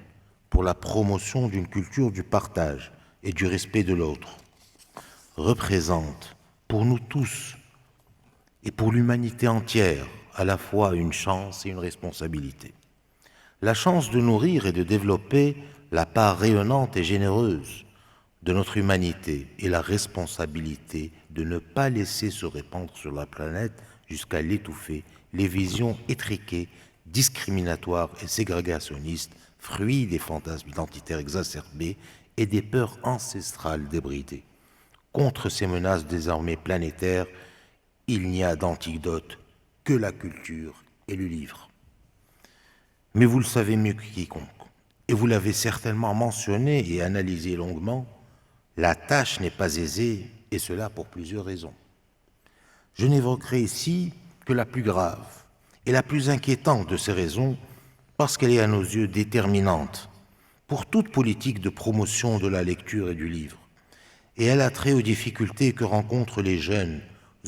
pour la promotion d'une culture du partage et du respect de l'autre représente pour nous tous et pour l'humanité entière à la fois une chance et une responsabilité. La chance de nourrir et de développer la part rayonnante et généreuse de notre humanité et la responsabilité de ne pas laisser se répandre sur la planète jusqu'à l'étouffer les visions étriquées, discriminatoires et ségrégationnistes, fruits des fantasmes identitaires exacerbés et des peurs ancestrales débridées. Contre ces menaces désormais planétaires, il n'y a d'antidote que la culture et le livre. Mais vous le savez mieux que quiconque, et vous l'avez certainement mentionné et analysé longuement, la tâche n'est pas aisée, et cela pour plusieurs raisons. Je n'évoquerai ici que la plus grave et la plus inquiétante de ces raisons, parce qu'elle est à nos yeux déterminante pour toute politique de promotion de la lecture et du livre. Et elle a trait aux difficultés que rencontrent les jeunes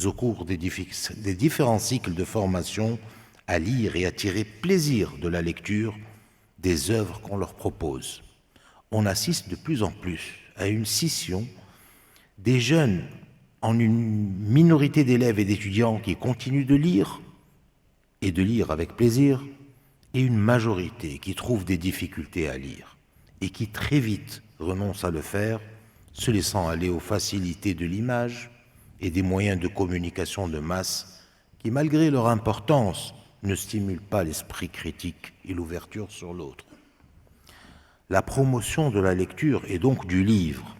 au cours des différents cycles de formation à lire et à tirer plaisir de la lecture des œuvres qu'on leur propose. On assiste de plus en plus à une scission des jeunes en une minorité d'élèves et d'étudiants qui continuent de lire, et de lire avec plaisir, et une majorité qui trouve des difficultés à lire, et qui très vite renonce à le faire, se laissant aller aux facilités de l'image et des moyens de communication de masse qui, malgré leur importance, ne stimulent pas l'esprit critique et l'ouverture sur l'autre. La promotion de la lecture et donc du livre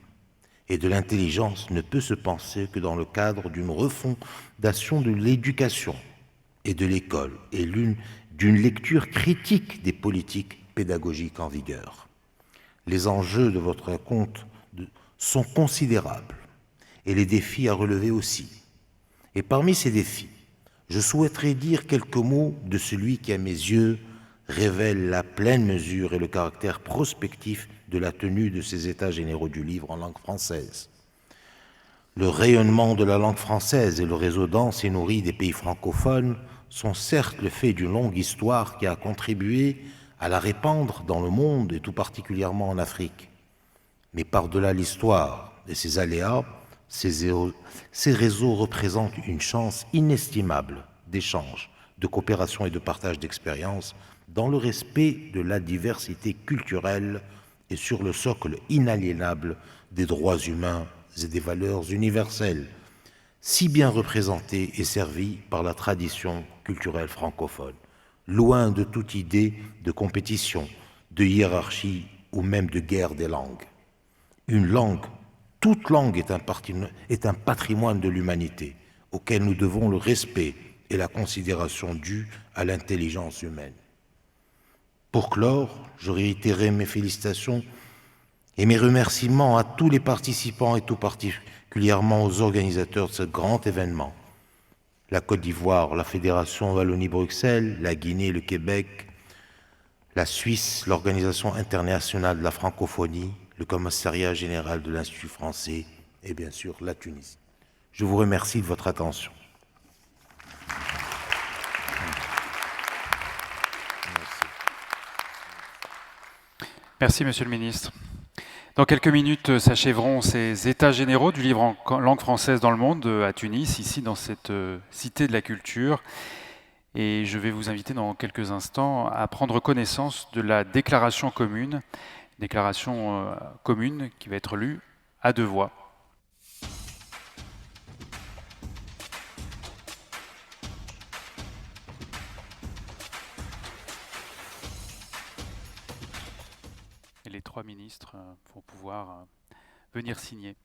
et de l'intelligence ne peut se penser que dans le cadre d'une refondation de l'éducation et de l'école et d'une lecture critique des politiques pédagogiques en vigueur. Les enjeux de votre compte sont considérables et les défis à relever aussi. Et parmi ces défis, je souhaiterais dire quelques mots de celui qui, à mes yeux, révèle la pleine mesure et le caractère prospectif de la tenue de ces États généraux du livre en langue française. Le rayonnement de la langue française et le réseau dense et nourri des pays francophones sont certes le fait d'une longue histoire qui a contribué à la répandre dans le monde et tout particulièrement en Afrique. Mais par-delà l'histoire et ses aléas, ces réseaux représentent une chance inestimable d'échange, de coopération et de partage d'expériences dans le respect de la diversité culturelle et sur le socle inaliénable des droits humains et des valeurs universelles, si bien représentés et servis par la tradition culturelle francophone, loin de toute idée de compétition, de hiérarchie ou même de guerre des langues. Une langue, toute langue est un patrimoine de l'humanité auquel nous devons le respect et la considération due à l'intelligence humaine. Pour clore, je réitérais mes félicitations et mes remerciements à tous les participants et tout particulièrement aux organisateurs de ce grand événement. La Côte d'Ivoire, la Fédération Wallonie-Bruxelles, la Guinée, le Québec, la Suisse, l'Organisation internationale de la francophonie, le Commissariat général de l'Institut français et bien sûr la Tunisie. Je vous remercie de votre attention. Merci, Monsieur le Ministre. Dans quelques minutes s'achèveront ces états généraux du livre en langue française dans le monde à Tunis, ici dans cette cité de la culture. Et je vais vous inviter dans quelques instants à prendre connaissance de la déclaration commune qui va être lue à deux voix. Et les trois ministres vont pouvoir venir signer.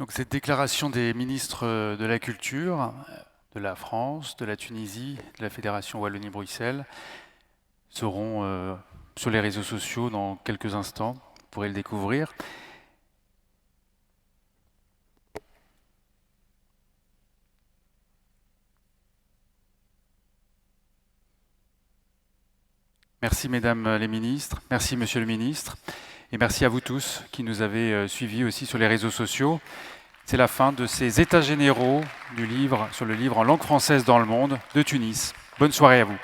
Donc cette déclaration des ministres de la Culture, de la France, de la Tunisie, de la Fédération Wallonie-Bruxelles, seront sur les réseaux sociaux dans quelques instants. Vous pourrez le découvrir. Merci mesdames les ministres, merci monsieur le ministre, et merci à vous tous qui nous avez suivis aussi sur les réseaux sociaux. C'est la fin de ces états généraux du livre, sur le livre en langue française dans le monde de Tunis. Bonne soirée à vous.